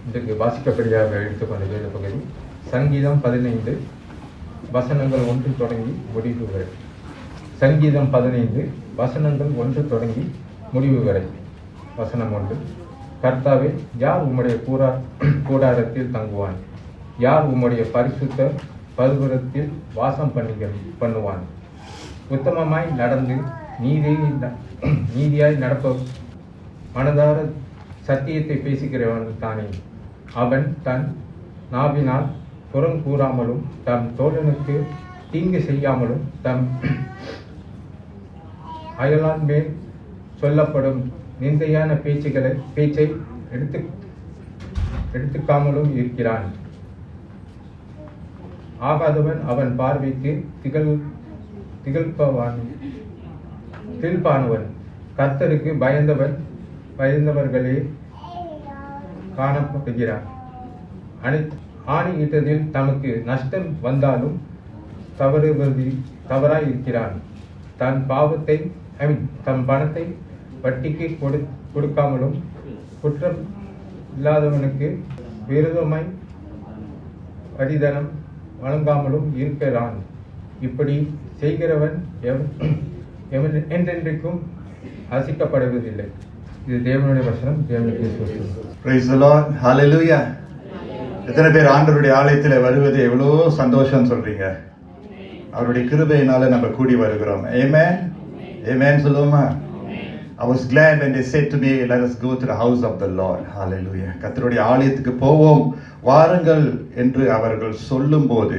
இன்றைக்கு வாசிக்கப்படியாக எடுத்துக்கொண்ட வேத பகுதி சங்கீதம் 15 வசனங்கள் 1 தொடங்கி முடிவு வரை. சங்கீதம் 15 வசனங்கள் 1 தொடங்கி முடிவு வரை. வசனம் 1. கர்த்தாவே, யார் உம்முடைய கூடாரத்தில் தங்குவான்? யார் உம்முடைய பரிசுத்த பர்வதத்தில் வாசம் பண்ணுவான்? உத்தமமாய் நடந்து நீதியாய் நடப்ப மனதார சத்தியத்தை பேசுகிறவன் தானே. அவன் தன் நாவினால் புறம் கூறாமலும் தம் தோழனுக்கு தீங்கு செய்யாமலும் தம் அயலான் மேல் சொல்லப்படும் நிந்தையான பேச்சை எடுத்துக்காமலும் இருக்கிறான். ஆகாதவன் அவன் பார்வைக்கு திகழ்பானவன். கர்த்தருக்கு பயந்தவர்களே காணப்படுகிறார். ஆணையிட்டதில் தமக்கு நஷ்டம் வந்தாலும் தவறாய் இருக்கிறான். தம் பணத்தை வட்டிக்கு கொடுக்காமலும் குற்றம் இல்லாதவனுக்கு விரோதமாய் வரிதனம் வழங்காமலும் இருக்கிறான். இப்படி செய்கிறவன் என்றென்றைக்கும் அசிக்கப்படுவதில்லை. இது தேவனுடைய வசனம். தேவனுக்கு ஸ்தோத்திரம். Praise the Lord. Hallelujah. எத்தனை பேர் ஆண்டவருடைய ஆலயத்தில் வருவது எவ்வளோ சந்தோஷம் சொல்றீங்க? அவருடைய கிருபையினால நம்ம கூடி வருகிறோம். Amen. Amen சொல்லுவோமா? I was glad when they said to me, let us go to the house of the Lord. Hallelujah. கர்த்தருடைய ஆலயத்துக்கு போவோம் வாருங்கள் என்று அவர்கள் சொல்லும்போது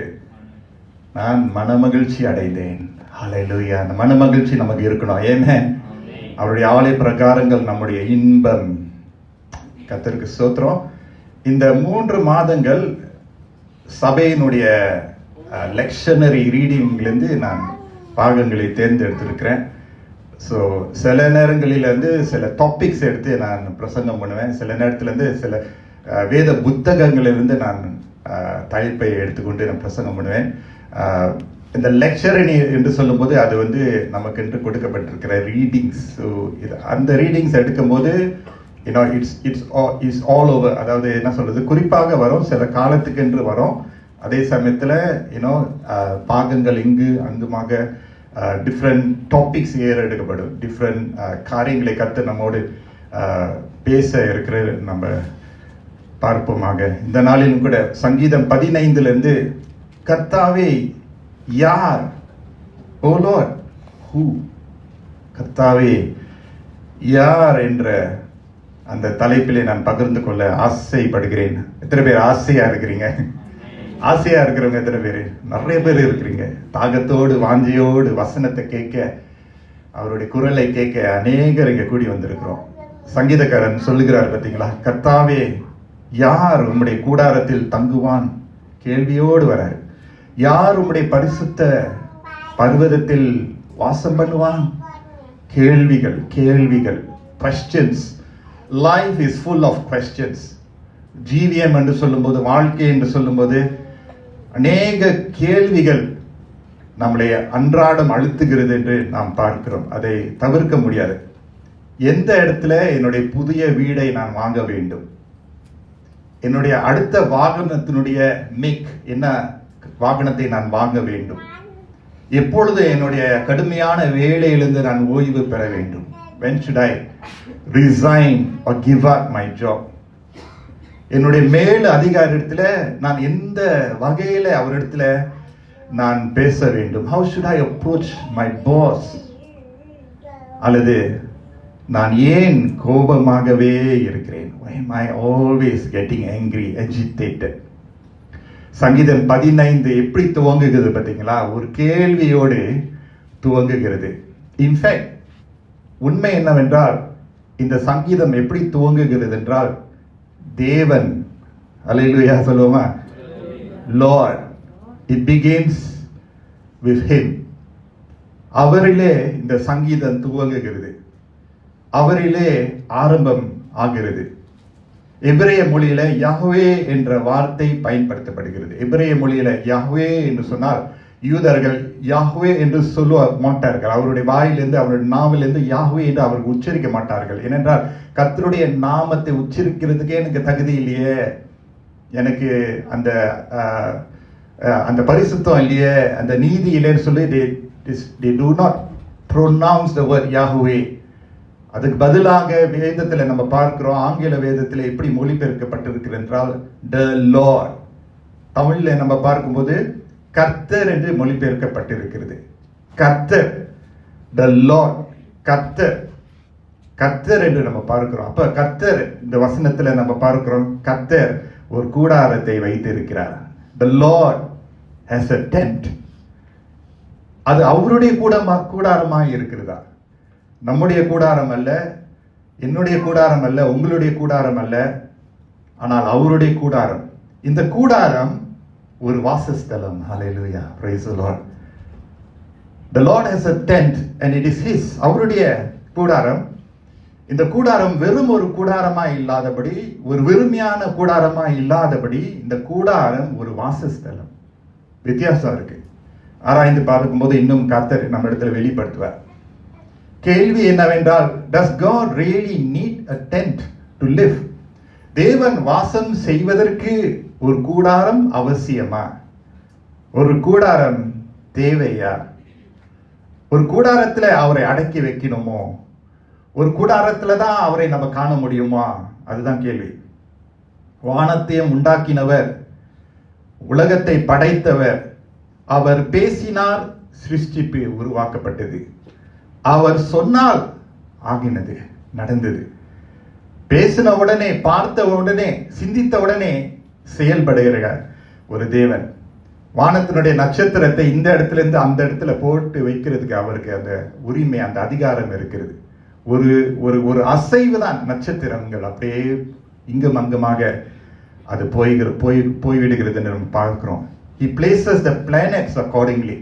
நான் மனமகிழ்ச்சி அடைந்தேன். Hallelujah. அந்த மனமகிழ்ச்சி நமக்கு இருக்கணும். Amen. அவருடைய ஆலய பிரகாரங்கள் நம்முடைய இன்பம். கர்த்தருக்கு ஸ்தோத்திரம். இந்த 3 மாதங்கள் சபையினுடைய லெக்ஷனரி ரீடிங்லேருந்து நான் பாகங்களை தேர்ந்தெடுத்திருக்கிறேன். ஸோ சில நேரங்களிலேருந்து சில டாபிக்ஸ் எடுத்து நான் பிரசங்கம் பண்ணுவேன். சில நேரத்துலேருந்து சில வேத புத்தகங்களிலிருந்து நான் தலைப்பை எடுத்துக்கொண்டு நான் பிரசங்கம் பண்ணுவேன். இந்த லெக்சரணி என்று சொல்லும்போது அது நமக்கென்று கொடுக்கப்பட்டிருக்கிற ரீடிங்ஸ். ஸோ அந்த ரீடிங்ஸ் எடுக்கும்போது இட்ஸ் ஆல் ஓவர். அதாவது என்ன சொல்றது, குறிப்பாக வரும், சில காலத்துக்கு என்று வரும். அதே சமயத்தில் பாகங்கள் இங்கு அங்குமாக டிஃப்ரெண்ட் டாபிக்ஸ் எடுக்கப்படும். டிஃப்ரெண்ட் காரியங்களை கற்று நம்மோடு பேச இருக்கிற நம்ம பார்ப்போமாக. இந்த நாளிலும் கூட சங்கீதம் 15 கர்த்தாவே யார்? ஓ லார்ட், ஹூ? கர்த்தாவே யார் என்ற அந்த தலைப்பிலே நான் பகிர்ந்து கொள்ள ஆசைப்படுகிறேன். எத்தனை பேர் ஆசையா இருக்கிறீங்க? ஆசையா இருக்கிறவங்க எத்தனை பேர்? நிறைய பேர் இருக்கிறீங்க. தாகத்தோடு வாஞ்சியோடு வசனத்தை கேட்க, அவருடைய குரலை கேட்க அநேகர் இங்க கூடி வந்திருக்கிறோம். சங்கீதக்காரன் சொல்லுகிறார் பார்த்தீங்களா, கர்த்தாவே யார் உம்முடைய கூடாரத்தில் தங்குவான்? கேள்வியோடு வரார். யார் உம்முடைய பரிசுத்த பர்வதத்தில் வாசம் பண்ணுவான்? கேள்விகள், கேள்விகள், questions. Life is full of questions. ஜீவியம் என்று சொல்லும்போது, வாழ்க்கை என்று சொல்லும்போது அநேக கேள்விகள் நம்முடைய அன்றாடம் அழுத்துகிறது என்று நாம் பார்க்கிறோம். அதை தவிர்க்க முடியாது. எந்த இடத்துல என்னுடைய புதிய வீடை நான் வாங்க வேண்டும்? என்னுடைய அடுத்த வாகனத்தினுடைய என்ன வாகனத்தை நான் வாங்க வேண்டும்? எப்பொழுது என்னுடைய கடுமையான வேலையிலிருந்து நான் ஓய்வு பெற வேண்டும்? When should I resign or give up my job? என்னுடைய மேல் அதிகாரிடத்துல நான் எந்த வகையில அவரிடத்துல நான் பேச வேண்டும்? How should I approach my boss? அல்லது நான் ஏன் கோபமாகவே இருக்கிறேன்? Why am I always getting angry, agitated? சங்கீதம் 15 எப்படி துவங்குகிறது பார்த்தீங்களா? ஒரு கேள்வியோடு துவங்குகிறது. இன்ஃபேக்ட் உண்மை என்னவென்றால் இந்த சங்கீதம் எப்படி துவங்குகிறது என்றால், தேவன், அல்லேலூயா சொல்லுவோமா, Lord, it begins with him. அவரிலே இந்த சங்கீதம் துவங்குகிறது. அவரிலே ஆரம்பம் ஆகிறது. எபிரேய மொழியில யஹ்வே என்ற வார்த்தை பயன்படுத்தப்படுகிறது. எபிரேய மொழியில யஹ்வே என்று சொன்னால் யூதர்கள் யாஹ்வே என்று சொல்ல மாட்டார்கள். அவருடைய வாயிலிருந்து, அவருடைய நாவிலிருந்து யாஹ்வே என்று அவர்கள் உச்சரிக்க மாட்டார்கள். ஏனென்றால் கர்த்தருடைய நாமத்தை உச்சரிக்கிறதுக்கே எனக்கு தகுதி இல்லையே, எனக்கு அந்த அந்த பரிசுத்தம் இல்லையே, அந்த நீதி இல்லைன்னு சொல்லி they do not pronounce the word Yahweh. அதுக்கு பதிலாக வேதத்தில் நம்ம பார்க்கிறோம், ஆங்கில வேதத்தில் எப்படி மொழிபெயர்க்கப்பட்டிருக்கிறது என்றால் the Lord. தமிழில் நம்ம பார்க்கும்போது கர்த்தர் என்று மொழிபெயர்க்கப்பட்டிருக்கிறது. கர்த்தர், the Lord, கர்த்தர், கர்த்தர் என்று நம்ம பார்க்கிறோம். அப்ப கர்த்தர், இந்த வசனத்துல நம்ம பார்க்கிறோம், கர்த்தர் ஒரு கூடாரத்தை வைத்திருக்கிறார். The Lord has a tent. அது அவருடைய கூடாரமாய் இருக்கிறதா? நம்முடைய கூடாரம் அல்ல, என்னுடைய கூடாரம் அல்ல, உங்களுடைய கூடாரம் அல்ல, ஆனால் அவருடைய கூடாரம். இந்த கூடாரம் ஒரு வாசஸ்தலம். Hallelujah, praise the Lord. The Lord has a tent and it is his. அவருடைய கூடாரம். இந்த கூடாரம் வெறும் ஒரு கூடாரமாய் இல்லாதபடி, ஒரு வெறுமையான கூடாரமாய் இல்லாதபடி, இந்த கூடாரம் ஒரு வாசஸ்தலம். வித்தியாசம் இருக்கு. ஆராய்ந்து பார்க்கும்போது இன்னும் கர்த்தர் நம்ம இடத்துல வெளிப்படுத்துவார். கேள்வி என்னவென்றால், does God really need a tent to live? தேவன் வாசம் செய்வதற்கு ஒரு கூடாரம் அவசியமா? ஒரு கூடாரம் தேவையா? ஒரு கூடாரத்துல அவரை அடக்கி வைக்கணுமோ? ஒரு கூடாரத்துல தான் அவரை நம்ம காண முடியுமா? அதுதான் கேள்வி. வானத்தையும் உண்டாக்கினவர், உலகத்தை படைத்தவர், அவர் பேசினார், சிருஷ்டிப்பு உருவாக்கப்பட்டது. அவர் சொன்னால் ஆகினது, நடந்தது. பேசின உடனே, பார்த்த உடனே, சிந்தித்த உடனே செயல்படுகிற ஒரு தேவன். வானத்தினுடைய நட்சத்திரத்தை இந்த இடத்துல இருந்து அந்த இடத்துல போட்டு வைக்கிறதுக்கு அவருக்கு அந்த உரிமை, அந்த அதிகாரம் இருக்கிறது. ஒரு ஒரு ஒரு அசைவு தான் நட்சத்திரங்கள் அப்படியே இங்கும் அங்குமாக அது போய்விடுகிறது என்று நம்ம பார்க்கிறோம். He places the planets accordingly.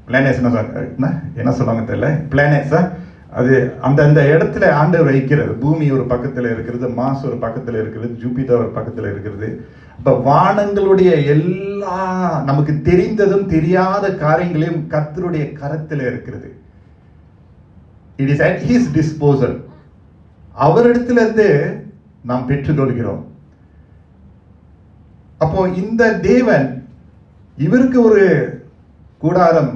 Planets என்ன சொல்லுவாங்க தெரியல, பிளானட்ஸ் அது அந்தந்த இடத்துல ஆண்டவர் வைக்கிறது. பூமி ஒரு பக்கத்தில் இருக்கிறது, மாஸ் ஒரு பக்கத்தில் இருக்கிறது, ஜூபிட்டர் ஒரு பக்கத்தில் இருக்கிறது. இப்ப வானங்களுடைய எல்லா நமக்கு தெரிந்ததும் தெரியாத காரியங்களையும் கர்த்தருடைய கரத்தில் இருக்கிறது. It is at his disposal. அவரிடத்திலிருந்து நாம் பெற்றுக்கொள்கிறோம். அப்போ இந்த தேவன், இவருக்கு ஒரு கூடாரம்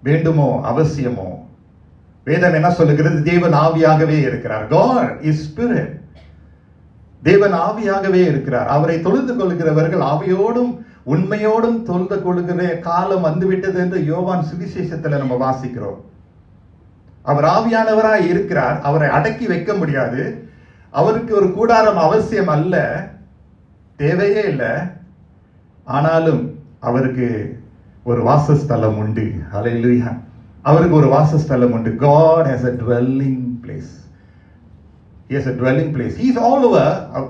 வேண்டுமோ, அவசியமோ? வேதம் என்ன சொல்லுகிறது? தேவன் ஆவியாகவே இருக்கிறார். God is spirit. தேவன் ஆவியாகவே இருக்கிறார். அவரை தொழுது கொள்கிறவர்கள் ஆவியோடும் உண்மையோடும் தொழுது கொள்கிற காலம் வந்துவிட்டது என்று யோவான் சுவிசேஷத்துல நம்ம வாசிக்கிறோம். அவர் ஆவியானவராய் இருக்கிறார். அவரை அடக்கி வைக்க முடியாது. அவருக்கு ஒரு கூடாரம் அவசியம் அல்ல, தேவையே இல்லை. ஆனாலும் அவருக்கு ஒரு வாசஸ்தலம் உண்டு. ஹல்லேலூயா. அவருக்கு ஒரு வாசஸ்தலம் உண்டு. God has a dwelling place. He has a dwelling place. He is all over,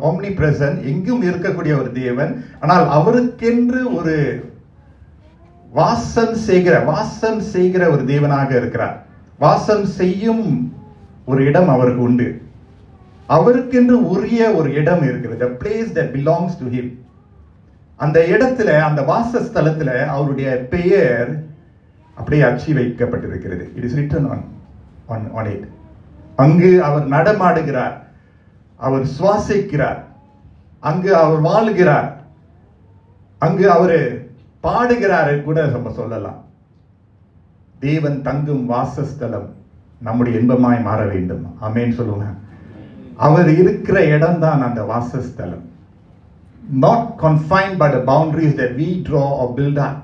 omnipresent, எங்கும் இருக்கக்கூடிய ஒரு தேவன். ஆனால் அவருக்கென்று ஒரு வாசம் செய்கிற ஒரு தேவனாக இருக்கிறார். வாசம் செய்யும் ஒரு இடம் அவருக்கு உண்டு. அவருக்கென்று உரிய ஒரு இடம் இருக்கிறது. The place that belongs to him. அந்த இடத்துல, அந்த வாசஸ்தலத்துல அவருடைய பெயர் அப்படியே அச்சி வைக்கப்பட்டிருக்கிறது. It is written on it. அங்கு அவர் நடமாடுகிறார், அவர் சுவாசிக்கிறார், அங்கு அவர் வாழுகிறார், அங்கு அவர் பாடுகிறார் கூட நம்ம சொல்லலாம். தேவன் தங்கும் வாசஸ்தலம் நம்முடைய இன்பமாய் மாற வேண்டும். ஆமென் சொல்லுங்க. அவர் இருக்கிற இடம் தான் அந்த வாசஸ்தலம். Not confined by the boundaries that we draw or build up.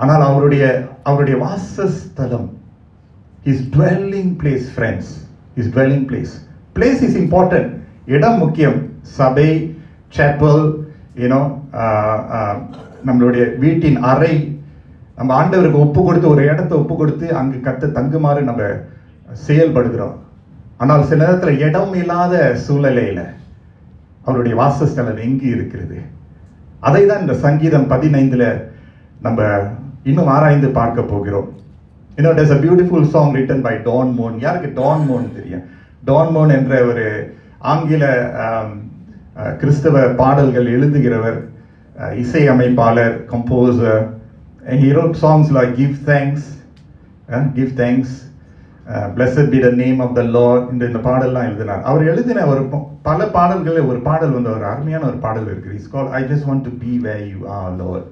ஆனால் அவருடைய வாசஸ்தலம், his dwelling place, friends, his dwelling place. Place is important. இடம் முக்கியம். சபை, chapel, நம்மளுடைய வீட்டின் அறை, நம்ம ஆண்டவருக்கு ஒப்பு கொடுத்து, ஒரு இடத்தை ஒப்பு கொடுத்து அங்கு கத்த தங்குமாறு நம்ம செயல்படுகிறோம். ஆனால் சில நேரத்தில் இடம் இல்லாத சூழ்நிலையில அவருடைய வாசஸ்தலம் எங்கு இருக்கிறது? அதை தான் இந்த சங்கீதம் 15 நம்ம இன்னும் ஆராய்ந்து பார்க்க போகிறோம். there's a beautiful song written by Don Moen. யாருக்கு Don Moen தெரியும்? Don Moen என்ற ஒரு ஆங்கில கிறிஸ்தவ பாடல்கள் எழுதுகிறவர், இசை அமைப்பாளர், composer, And he wrote songs like Give Thanks, Give Thanks, Blessed be the name of the Lord. இந்த பாடல்லாம் எழுதினார். அவர் எழுதின ஒரு பல பாடல்களில் ஒரு பாடல் வந்து ஒரு அருமையான ஒரு பாடல் இருக்கு. It's called I Just Want to Be Where You Are, Lord.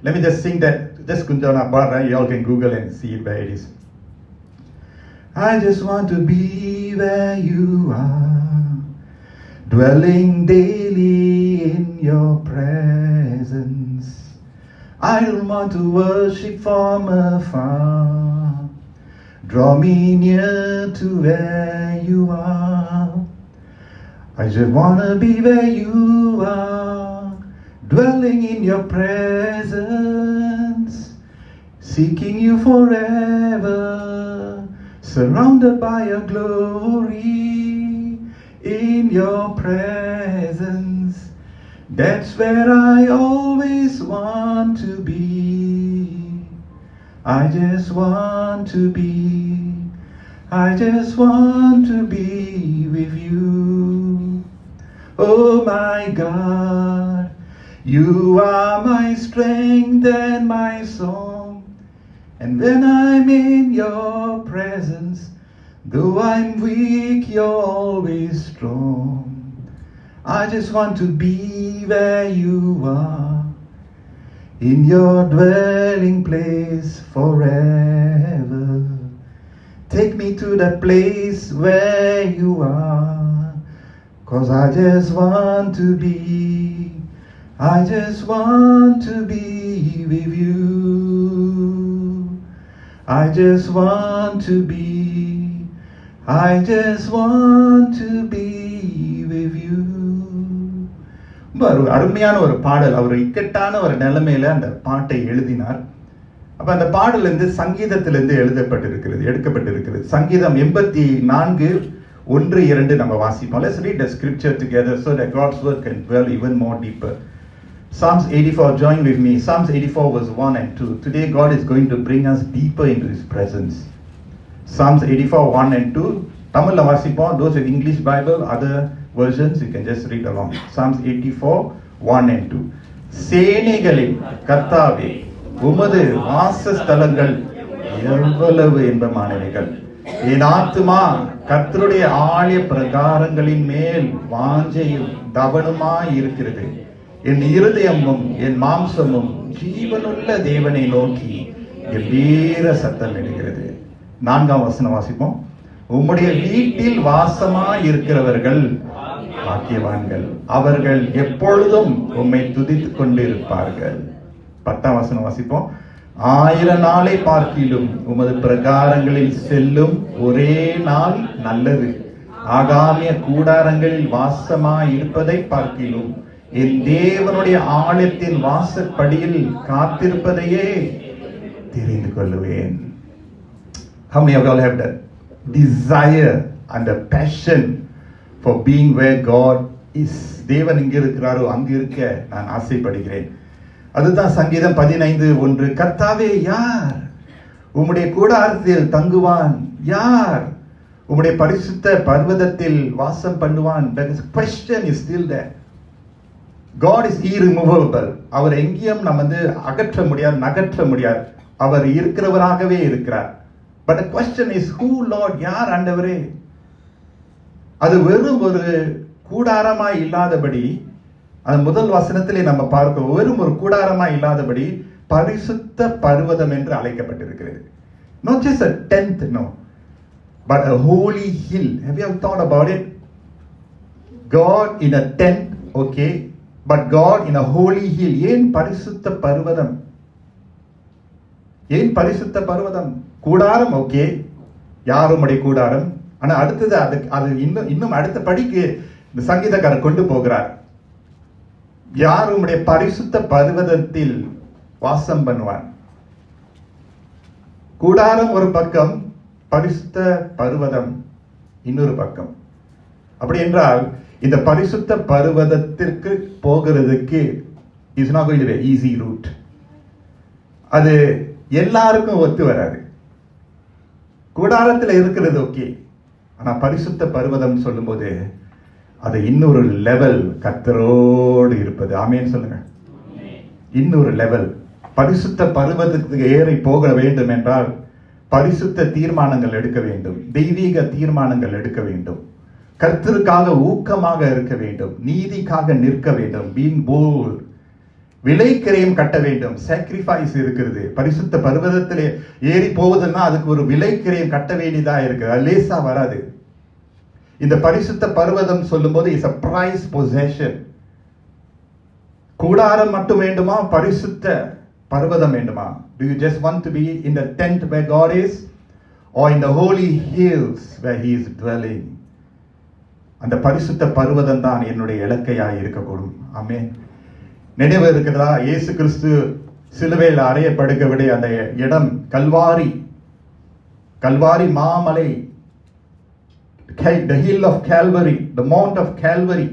Let me just sing that. Just kunjana paadra, you all can Google and see it where it is. I just want to be where you are, dwelling daily in your presence. I don't want to worship from afar. Draw me near to where you are. I just want to be where you are, dwelling in your presence, seeking you forever, surrounded by your glory, in your presence. That's where I always want to be. I just want to be. I just want to be with you. Oh my God, you are my strength and my song. And when I'm in your presence, though I'm weak, you're always strong. I just want to be where you are, in your dwelling place forever. Take me to that place where you are, 'cause I just want to be, I just want to be with you. I just want to be, I just want to be with you. ஒரு அருமையான ஒரு பாடல். அவர் இக்கட்டான ஒரு நிலைமையில அந்த பாட்டை எழுதினார். அப்ப அந்த பாடல் வந்து சங்கீதத்திலிருந்து எடுக்கப்பட்டிருக்கிறது. சங்கீதம் 84 1-2 நம்ம வாசிப்போம். Let's read the scripture together so that God's word can dwell even more deeper. Psalms 84, join with me. Psalms 84 verse 1 and 2. Today God is going to bring us deeper into His presence. Psalms 84 1 and 2. Tamil வாசிப்போம். Those with English Bible, other versions you can just read along. Psalms 84 1 and 2. சேனைகளின் கர்த்தாவே, உமது வாசஸ்தலங்கள் எவ்வளவு இன்பமானவைகள். என் ஆத்துமா கர்த்தருடைய ஆலய பிரகாரங்களின் மேல் வாஞ்சையும் தவனுமாய் இருக்கிறது. என் இருதயமும் என் மாம்சமும் ஜீவனுள்ள தேவனை நோக்கி கம்பீர சத்தம் இடுகிறது. 4ஆம் வசனம் வாசிப்போம். உம்முடைய வீட்டில் வாசமாய் இருக்கிறவர்கள் பாக்கியவான்கள், அவர்கள் எப்பொழுதும் உம்மை துதித்துக் கொண்டிருப்பார்கள். 10ஆம் வசனம் வாசிப்போம். 1000 நாளை பார்க்கிலும் உமது பிரகாரங்களில் செல்லும் ஒரே நாள் நல்லது. ஆகாமிய கூடாரங்களில் வாசமாய் இருப்பதை பார்க்கிலும் என் தேவனுடைய ஆலயத்தின் வாசற்படியில் காத்திருப்பதையே தெரிந்து கொள்ளுவேன். How many of you all have that desire and the passion for being where God is? தேவன் எங்க இருக்கிறாரோ அங்க இருக்க நான் ஆசைப்படுகிறேன். அதுதான் சங்கீதம் 15:1. கர்த்தாவே யார் உம்முடைய கூடாரத்தில் தங்குவான்? யார் உம்முடைய பரிசுத்த பர்வதத்தில் வாசம் பண்ணுவான்? That question is still there. God is irremovable. அவர் எங்கேயும் நம்ம வந்து அகற்ற முடியாது, நகற்ற முடியாது. அவர் இருக்கிறவராகவே இருக்கிறார். But the question is who, Lord? யார் ஆண்டவரே? அது வெறும் ஒரு கூடாரமாய் இல்லாதபடி, அது முதல் வசனத்திலே நம்ம பார்க்க, வெறும் ஒரு கூடாரமாய் இல்லாதபடி பரிசுத்த பர்வதம் என்று அழைக்கப்பட்டிருக்கிறது. Not just a tent, no, but a holy hill. Have you ever thought about it? God in a tent, okay, but God in a holy hill. ஏன் பரிசுத்த பர்வதம்? ஏன் பரிசுத்த பர்வதம்? கூடாரம் ஓகே, யாருடைய கூடாரம். ஆனா அடுத்தது அது இன்னும் அடுத்த படிக்கு இந்த சங்கீதக்காரர் கொண்டு போகிறார். யார் உம்முடைய பரிசுத்த பர்வதத்தில் வாசம் பண்ணுவான்? கூடாரம் ஒரு பக்கம், பரிசுத்த பர்வதம் இன்னொரு பக்கம். அப்படி என்றால் இந்த பரிசுத்த பர்வதத்திற்கு போகிறதுக்கு is not going to be easy route. அது எல்லாருக்கும் ஒத்து வராது. கூடாரத்தில் இருக்கிறது ஓகே, ஆனா பரிசுத்த பர்வதம் சொல்லும் போது அது இன்னொரு லெவல், கர்த்தரோடு இருப்பது. ஆமென் சொல்லுங்க. இன்னொரு லெவல். பரிசுத்த பருவத்துக்கு ஏறி போக வேண்டும் என்றால் பரிசுத்த தீர்மானங்கள் எடுக்க வேண்டும், தெய்வீக தீர்மானங்கள் எடுக்க வேண்டும், கர்த்தருக்காக ஊக்கமாக இருக்க வேண்டும், நீதிக்காக நிற்க வேண்டும், பீங் போல்ட், விலைக்கிரயம் கட்ட வேண்டும், சாக்ரிஃபைஸ் இருக்கிறது. பரிசுத்த பர்வதத்திலே ஏறி போவதுன்னா அதுக்கு ஒரு விலைக்கிரயம் கட்ட வேண்டியதா இருக்கு, அது லேசா வராது. இந்த பரிசுத்த பர்வதம் சொல்லும் போது இஸ் a prize possession. கூடாரம் மட்டும் வேண்டுமா, பரிசுத்த பர்வதம் வேண்டுமா? Do you just want to be in the tent where God is, or in the holy hills where he is dwelling? அந்த பரிசுத்த பர்வதம் தான் என்னுடைய இலக்கையாய் இருக்கக்கூடும். ஆமென். நினைவு இருக்கிறதா, இயேசு கிறிஸ்து சிலுவையில் அறையப்படுகவிட அந்த இடம் கல்வாரி மாமலை, the hill of Calvary, the mount of Calvary.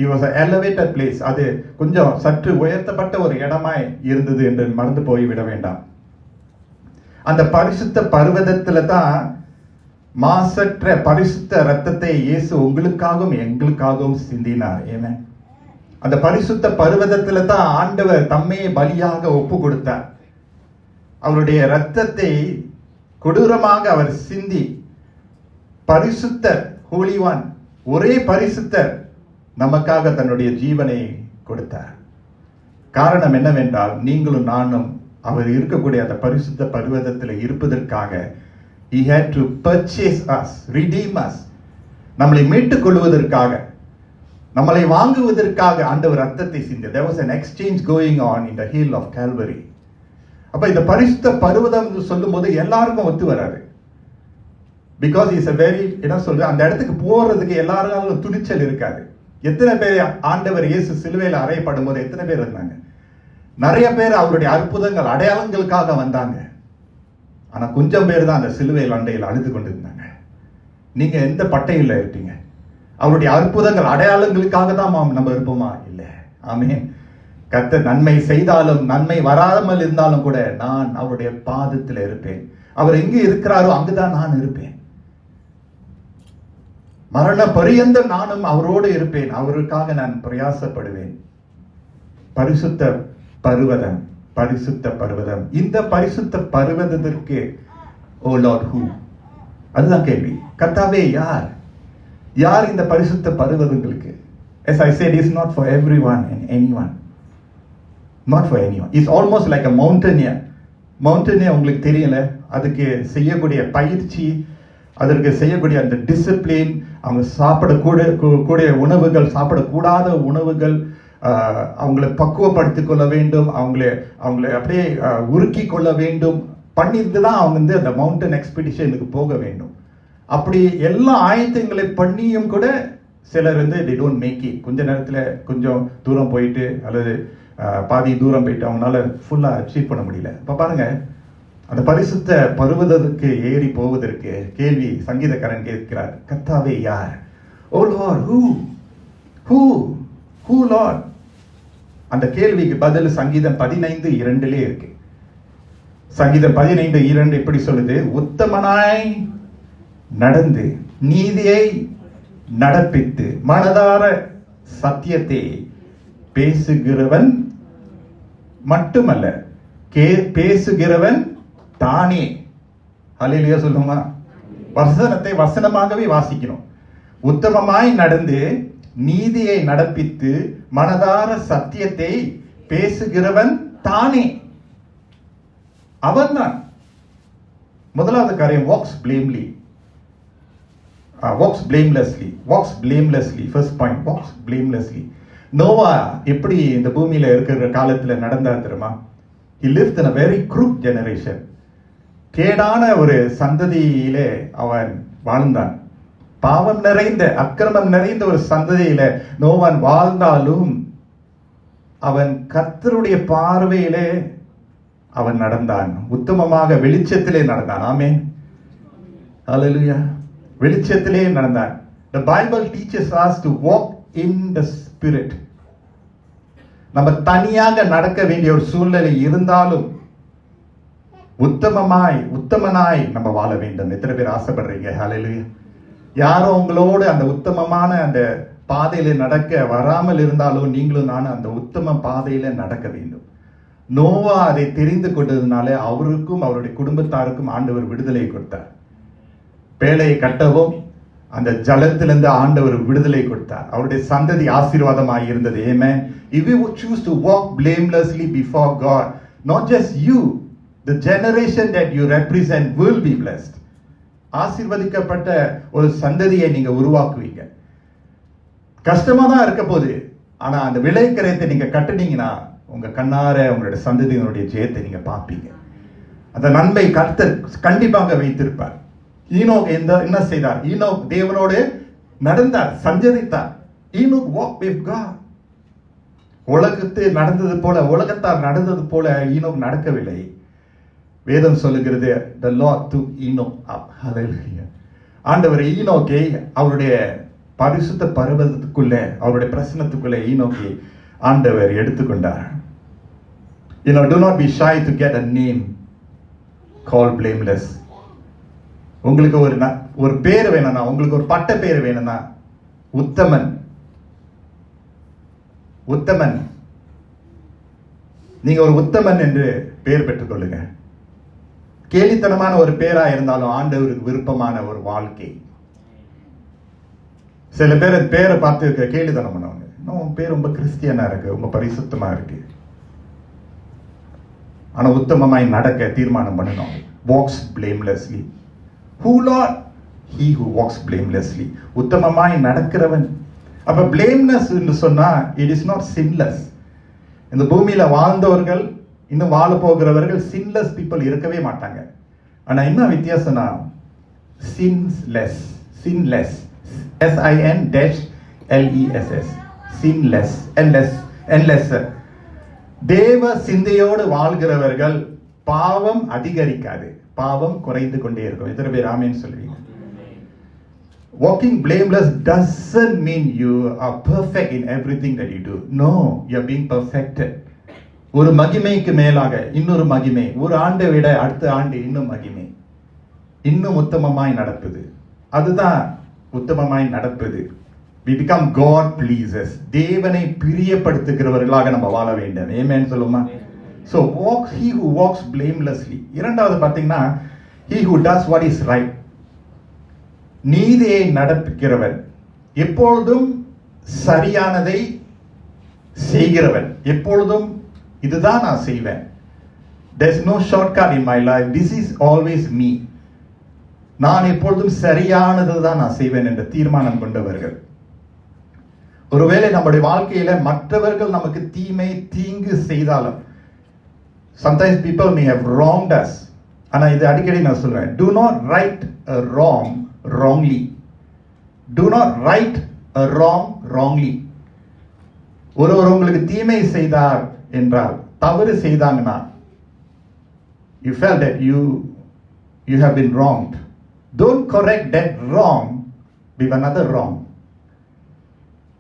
It was an elevated place. அது கொஞ்சம் சற்று உயர்த்தப்பட்ட ஒரு இடமாய் இருந்தது என்று மறந்து போய்விட வேண்டாம். அந்த பரிசுத்த பர்வதத்துல தான் மாசற்ற பரிசுத்த இரத்தத்தை இயேசு உங்களுக்காகவும் எங்களுக்காகவும் சிந்தினார். ஏமே, அந்த பரிசுத்த பர்வதத்துல தான் ஆண்டவர் தம்மையே பலியாக ஒப்பு கொடுத்தார். அவருடைய இரத்தத்தை கொடூரமாக அவர் சிந்தி, பரிசுத்தர், ஹோலி ஒன், ஒரே பரிசுத்தர் நமக்காக தன்னுடைய ஜீவனை கொடுத்தார். காரணம் என்னவென்றால், நீங்களும் நானும் அவர் இருக்கக்கூடிய அந்த பரிசுத்த பர்வதத்தில் இருப்பதற்காக he had to purchase us, redeem us, நம்மளை மீட்டுக் கொள்வதற்காக, நம்மளை வாங்குவதற்காக ஆண்டவர் ரத்தத்தை சிந்தினார். There was an exchange going on in the hill of Calvary. அப்ப இந்த பரிசுத்த பர்வதம் சொல்லும் போது எல்லாருக்கும் ஒத்து வராது. பிகாஸ் இஸ் a very, என்ன சொல்ற, அந்த இடத்துக்கு போறதுக்கு எல்லாரும் துணிச்சல் இருக்காது. எத்தனை பேர் ஆண்டவர் இயேசு சிலுவையில் அறையப்படும் போது எத்தனை பேர் இருந்தாங்க? நிறைய பேர் அவருடைய அற்புதங்கள், அடையாளங்களுக்காக வந்தாங்க. ஆனா கொஞ்சம் பேர் தான் அந்த சிலுவையில் அண்டையில் அழுது கொண்டு இருந்தாங்க. நீங்க எந்த பட்டையில் இருப்பீங்க? அவருடைய அற்புதங்கள், அடையாளங்களுக்காக தான் நம்ம இருப்போமா? இல்லை. ஆமென். கர்த்தர் நன்மை செய்தாலும் நன்மை வராமல் இருந்தாலும் கூட நான் அவருடைய பாதத்தில் இருப்பேன். அவர் எங்கே இருக்கிறாரோ அங்குதான் நான் இருப்பேன். மரண பரியந்தம் நானும் அவரோடு இருப்பேன். அவருக்காக நான் பிரயாசப்படுவேன். பரிசுத்த பர்வதம், பரிசுத்த பர்வதம். இந்த பரிசுத்த பர்வதத்திற்கு ஓ லார்ட் ஹூ? அதுதான் கேள்வி. கர்த்தாவே யார்? யார் இந்த பரிசுத்த பர்வதங்களுக்கு? As I said, it's not for everyone and anyone. Not for anyone. It's almost like a mountaineer. Mountaineer உங்களுக்கு தெரியல, அதுக்கு செய்யக்கூடிய பயிற்சி, அதற்கு செய்யக்கூடிய அந்த டிசிப்ளின், அவங்க சாப்பிடக்கூடிய உணவுகள், சாப்பிடக்கூடாத உணவுகள், அவங்களை பக்குவப்படுத்திக் கொள்ள வேண்டும், அவங்களை அப்படியே உருக்கி கொள்ள வேண்டும், பண்ணிட்டு தான் அவங்க வந்து அந்த மவுண்டன் எக்ஸ்பெடிஷனுக்கு போக வேண்டும். அப்படி எல்லா ஆயத்தங்களை பண்ணியும் கூட சிலர் வந்து they don't make it. கொஞ்ச நேரத்தில் கொஞ்சம் தூரம் போயிட்டு அல்லது பாதி தூரம் போயிட்டு அவங்களால ஃபுல்லாக அச்சீவ் பண்ண முடியல. இப்போ பாருங்க, அந்த பரிசுத்த பர்வதத்துக்கு ஏறி போவதற்கு கேள்வி சங்கீதக்காரன் கேட்கிறார், கர்த்தாவே யார்? ஓ லார்ட், ஹூ லார்ட்? அந்த கேள்விக்கு பதில் சங்கீதம் 15:2 இருக்கு. சங்கீதம் 15:2 எப்படி சொல்லுது? உத்தமனாய் நடந்து நீதியை நடப்பித்து மனதார சத்தியத்தை பேசுகிறவன் மட்டுமல்ல, பேசுகிறவன் தானே. ஹல்லேலூயா சொல்லுமா? வசனத்தை வசனமாகவே வாசிக்கணும். உத்தமமாய் நடந்து நீதியை நடப்பித்து மனதார சத்தியத்தை பேசுகிறவன் தானே, அவன்தான். முதலாவது காரியம், walks blamelessly. First point, walks blamelessly. Noah எப்படி இந்த பூமியில இருக்கிற காலத்துல நடந்தார் தெரியுமா? He lived in a very crooked generation. கேடான ஒரு சந்ததியிலே அவன் வாழ்ந்தான். பாவம் நிறைந்த, அக்கிரமம் நிறைந்த ஒரு சந்ததியில நோவான் வாழ்ந்தாலும் அவன் கர்த்தருடைய பார்வையிலே அவன் நடந்தான். உத்தமமாக வெளிச்சத்திலே நடந்தான். ஆமென். ஹல்லேலூயா. வெளிச்சத்திலே நடந்தான். The Bible teaches us to walk in the spirit. நம்ம தனியாக நடக்க வேண்டிய ஒரு சூழ்நிலை இருந்தாலும் உத்தமனாய் நம்ம வாழ வேண்டும். எத்தனை பேர் ஆசைப்படுறீங்க? ஹல்லேலூயா. யாரும் உங்களோடு அந்த உத்தமமான அந்த பாதையில நடக்க வராமல் இருந்தாலும் நீங்களும் நானும் அந்த உத்தம பாதையில நடக்க வேண்டும். நோவா அதை தெரிந்து கொண்டதுனால அவருக்கும் அவருடைய குடும்பத்தாருக்கும் ஆண்டவர் விடுதலை கொடுத்தார். பேழையை கட்டவும் அந்த ஜலத்திலிருந்து ஆண்டவர் விடுதலை கொடுத்தார். அவருடைய சந்ததி ஆசீர்வாதமாக இருந்தது. Amen. If you would choose to walk blamelessly before God, not just you, the generation that you represent will be blessed. ஆசீர்வதிக்கப்பட்ட ஒரு சந்ததியை நீங்க உருவாக்குவீங்க. கஷ்டமா தான் இருக்க போகுது, ஆனா அந்த விளைக்கரையத்தை நீங்க கட்டுனீங்கன்னா உங்க கண்ணார உங்களுடைய சந்ததியினுடைய ஜெயத்தை நீங்க பார்ப்பீங்க. அந்த நன்மை கர்த்தர் கண்டிப்பாக வைத்திருப்பார். ஈனோக் என்ன செய்தார்? ஈனோக் தேவனோடு நடந்தார், சஞ்சரித்தார். Enoch walked with God. உலகத்தில் நடந்தது போல, உலகத்தார் நடந்தது போல ஈனோக் நடக்கவில்லை. வேதம் சொல்லுகிறது, the Lord took Enoch up. Hallelujah. ஆண்டவர் ஈனோக்கை அவருடைய பரிசுத்த பர்வதத்துக்குள்ள, அவருடைய பிரசன்னத்துக்குள்ள ஈனோக்கை ஆண்டவர் எடுத்துக்கொண்டார். Do not be shy to get a name called blameless. உங்களுக்கு ஒரு பேர் வேணும்னா, உங்களுக்கு ஒரு பட்ட பேர் வேணும்னா உத்தமன். உத்தமன், நீங்க ஒரு உத்தமன் என்று பெயர் பெற்றுக் கொள்ளுங்க. கேலித்தனமான ஒரு பேரா இருந்தாலும் ஆண்டவருக்கு விருப்பமான ஒரு வாழ்க்கை. சில பேர் பேரை பார்த்து கேலித்தனம் பண்ணுவாங்க. உன் பேர் ரொம்ப கிறிஸ்டியனா இருக்கு, ரொம்ப பரிசுத்தமா இருக்கு, ஆனா உத்தமமாய் நடக்க தீர்மானம் பண்ணணும். walks blamelessly. Who Lord? He who walks blamelessly. உத்தமமாய் நடக்கிறவன். அப்ப blameless என்று சொன்னா it is not sinless. இந்த பூமியில வாழ்ந்தவர்கள், இன்னும் வாழ போகிறவர்கள் sinless people இருக்கவே மாட்டாங்க. ஆனா என்ன வித்தியாசம்னா sinless. sinless. SIN-LESS. sinless. endless. தேவ சிந்தையோடு வாழ்கிறவர்கள் பாவம் அதிகரிக்காது, பாவம் குறைந்து கொண்டே இருக்கும். எத்தனை பேர் ஆமென் சொல்றீங்க? Walking blameless doesn't mean you are perfect in everything that you do. No, you are being perfected. ஒரு மகிமைக்கு மேலாக இன்னொரு மகிமை, ஒரு ஆண்டை விட அடுத்த ஆண்டு இன்னும் மகிமை, இன்னும் உத்தமமாய் நடப்பது. அதுதான் உத்தமமாய் நடப்பது. We become God pleasers. தேவனை பிரியப்படுத்துகிறவர்களாக நம்ம வாழ வேண்டும். Amen சொல்லுமா? So he who walks blamelessly. இரண்டாவது பாத்தீங்கன்னா he who does what is right. நீதியை நடப்பிக்கிறவன், எப்பொழுதும் சரியானதை செய்கிறவன், எப்பொழுதும் இதுதான் நான் செய்வேன். There is no shortcut in my life. This is always me. நான் எப்பொழுதும் சரியானது தான் நான் செய்வேன் என்ற தீர்மானம் கொண்டவர்கள். ஒருவேளை நம்முடைய வாழ்க்கையில மற்றவர்கள் நமக்கு தீங்கு செய்தாலும், sometimes people may have wronged us. ஆனா இது அடிக்கடி நான் சொல்றேன், do not right a wrong wrongly. Do not right a wrong wrongly. ஒருவர் உங்களுக்கு தீமை செய்தார் என்றால், தவறு செய்தாங்கன்னா, you felt that you have been wronged. Don't correct that wrong with another wrong.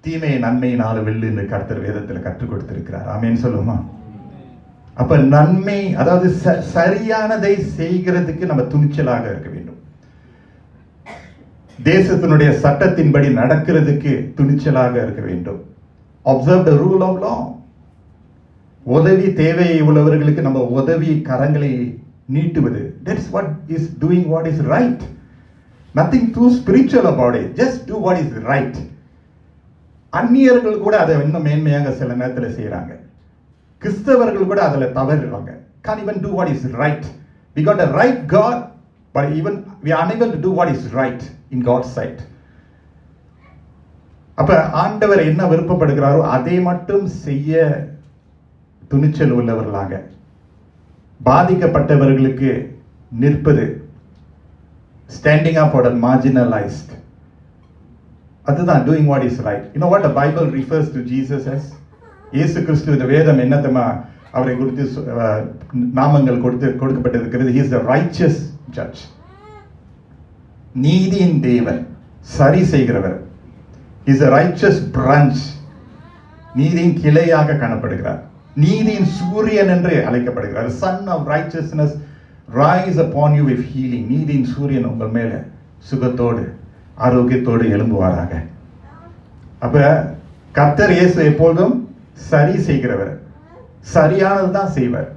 தீமையை நன்மையினால வெல்லு என்று கர்த்தர் வேதத்தில் கற்றுக் கொடுத்திருக்கிறார். ஆமென் சொல்லுமா? அப்ப நன்மை, அதாவது சரியானதை செய்கிறதுக்கு நம்ம துணிச்சலாக இருக்க வேண்டும். தேசத்தினுடைய சட்டத்தின்படி நடக்கிறதுக்கு துணிச்சலாக இருக்க வேண்டும். Observe the rule of law. உதவி தேவை உள்ளவர்களுக்கு நம்ம உதவி கரங்களை நீட்டுவது. That's what is doing what is right. Nothing too spiritual about it. Just do what is right. அந்நியர்கள் கூட அதை இன்னும் மேன்மையாக சில நேரத்தில் செய்யறாங்க. கிறிஸ்தவர்கள் கூட அதுல தவறுறாங்க. Can't even do what is right. We got a right God, but even we are unable to do what is right in God's sight. அப்ப ஆண்டவர் என்ன விருப்பப்படுகிறாரோ அதை மட்டும் செய்ய துணிச்சல் உள்ளவர்களாக, பாதிக்கப்பட்டவர்களுக்கு நிற்பது, standing up for the marginalized, அதுதான் doing what is right. You know what the Bible refers to Jesus as? இயேசு கிறிஸ்து, இந்த வேதம் என்னத்தமா அவரை குறித்து நாமங்கள் கொடுக்கப்பட்டிருக்கிறது. He is the righteous judge. நீதியின் தேவன், சரி செய்கிறவர். He is a righteous branch. நீதியின் கிளையாக காணப்படுகிறார். நீதியின் சூரியன் என்று அழைக்கப்படுகிறார். Son of righteousness rise upon you with healing. நீதியின் சூரியன் உங்கள் மேல சுகத்தோடு ஆரோக்கியத்தோடு எழும்புவாராக. அப்ப கர்த்தர் இயேசு எப்பொழுதும் சரி செய்கிறவர். சரியானது தான் செய்வார்.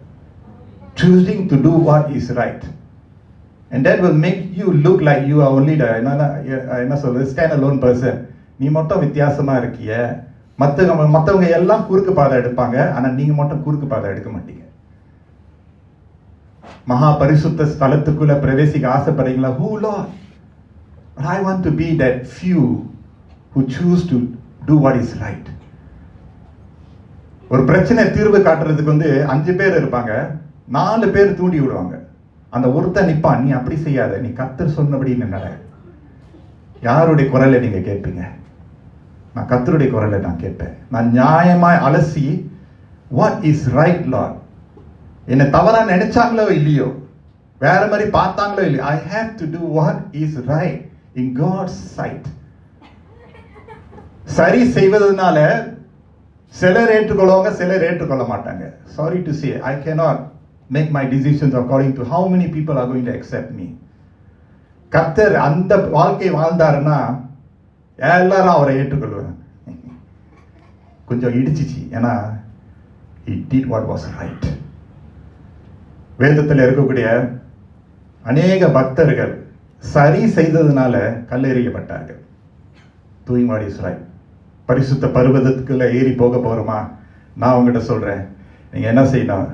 choosing to do what is right, and that will make you look like you are only the என்ன சொல்றது stand alone person. நீ மட்டும் வித்தியாசமா இருக்கிய, மற்றவங்க எல்லாம் குறுக்கு பாதை எடுப்பாங்க, ஆனா நீங்க மட்டும் குறுக்கு பாதை எடுக்க மாட்டீங்க. மகா பரிசுத்த ஸ்தலத்துக்குள்ள பிரவேசிக்க ஆசைப்படுறீங்களா? Who Lord? I want to be that few who choose to do what is right. ஒரு பிரச்சனை தீர்வு காட்டுறதுக்கு 5 பேர் இருப்பாங்க, 4 பேர் தூண்டி விடுவாங்க. அந்த ஒருத்தன் நிப்பான், நீ அப்படி செய்யாத, நீ கர்த்தர் சொன்னபடி நட. யாருடைய குரலை நீங்க கேட்பீங்க? நான் கர்த்தருடைய குரலை நான் கேட்பேன். நான் நியாயமாய் அலசி what is right Lord, என்ன தவறா நினைச்சாங்களோ இல்லையோ, வேற மாதிரி பார்த்தாங்களோ இல்லையோ, I have to do what is right in God's sight. சரி செய்வதனால சிலர் ஏற்றுக்கொள்வாங்க, சிலர் ஏற்றுக்கொள்ள மாட்டாங்க. Sorry to say, I cannot make my decisions according to how many people are going to accept me. கர்த்தர் அந்த வாழ்க்கை வாழ்ந்தாருன்னா எல்லாரும் அவரை ஏற்றுக்கொள்வாங்க. கொஞ்சம் இடிச்சிச்சு, ஏன்னா he did what was right. வேதத்தில் இருக்கக்கூடிய அநேக பக்தர்கள் சரி செய்ததுனால கல்லெறியப்பட்டார்கள். doing what is right. பரிசுத்த பர்வதத்துக்குள்ள ஏறி போக போறோமா? நான் உங்ககிட்ட சொல்றேன், நீங்க என்ன செய்யணும்?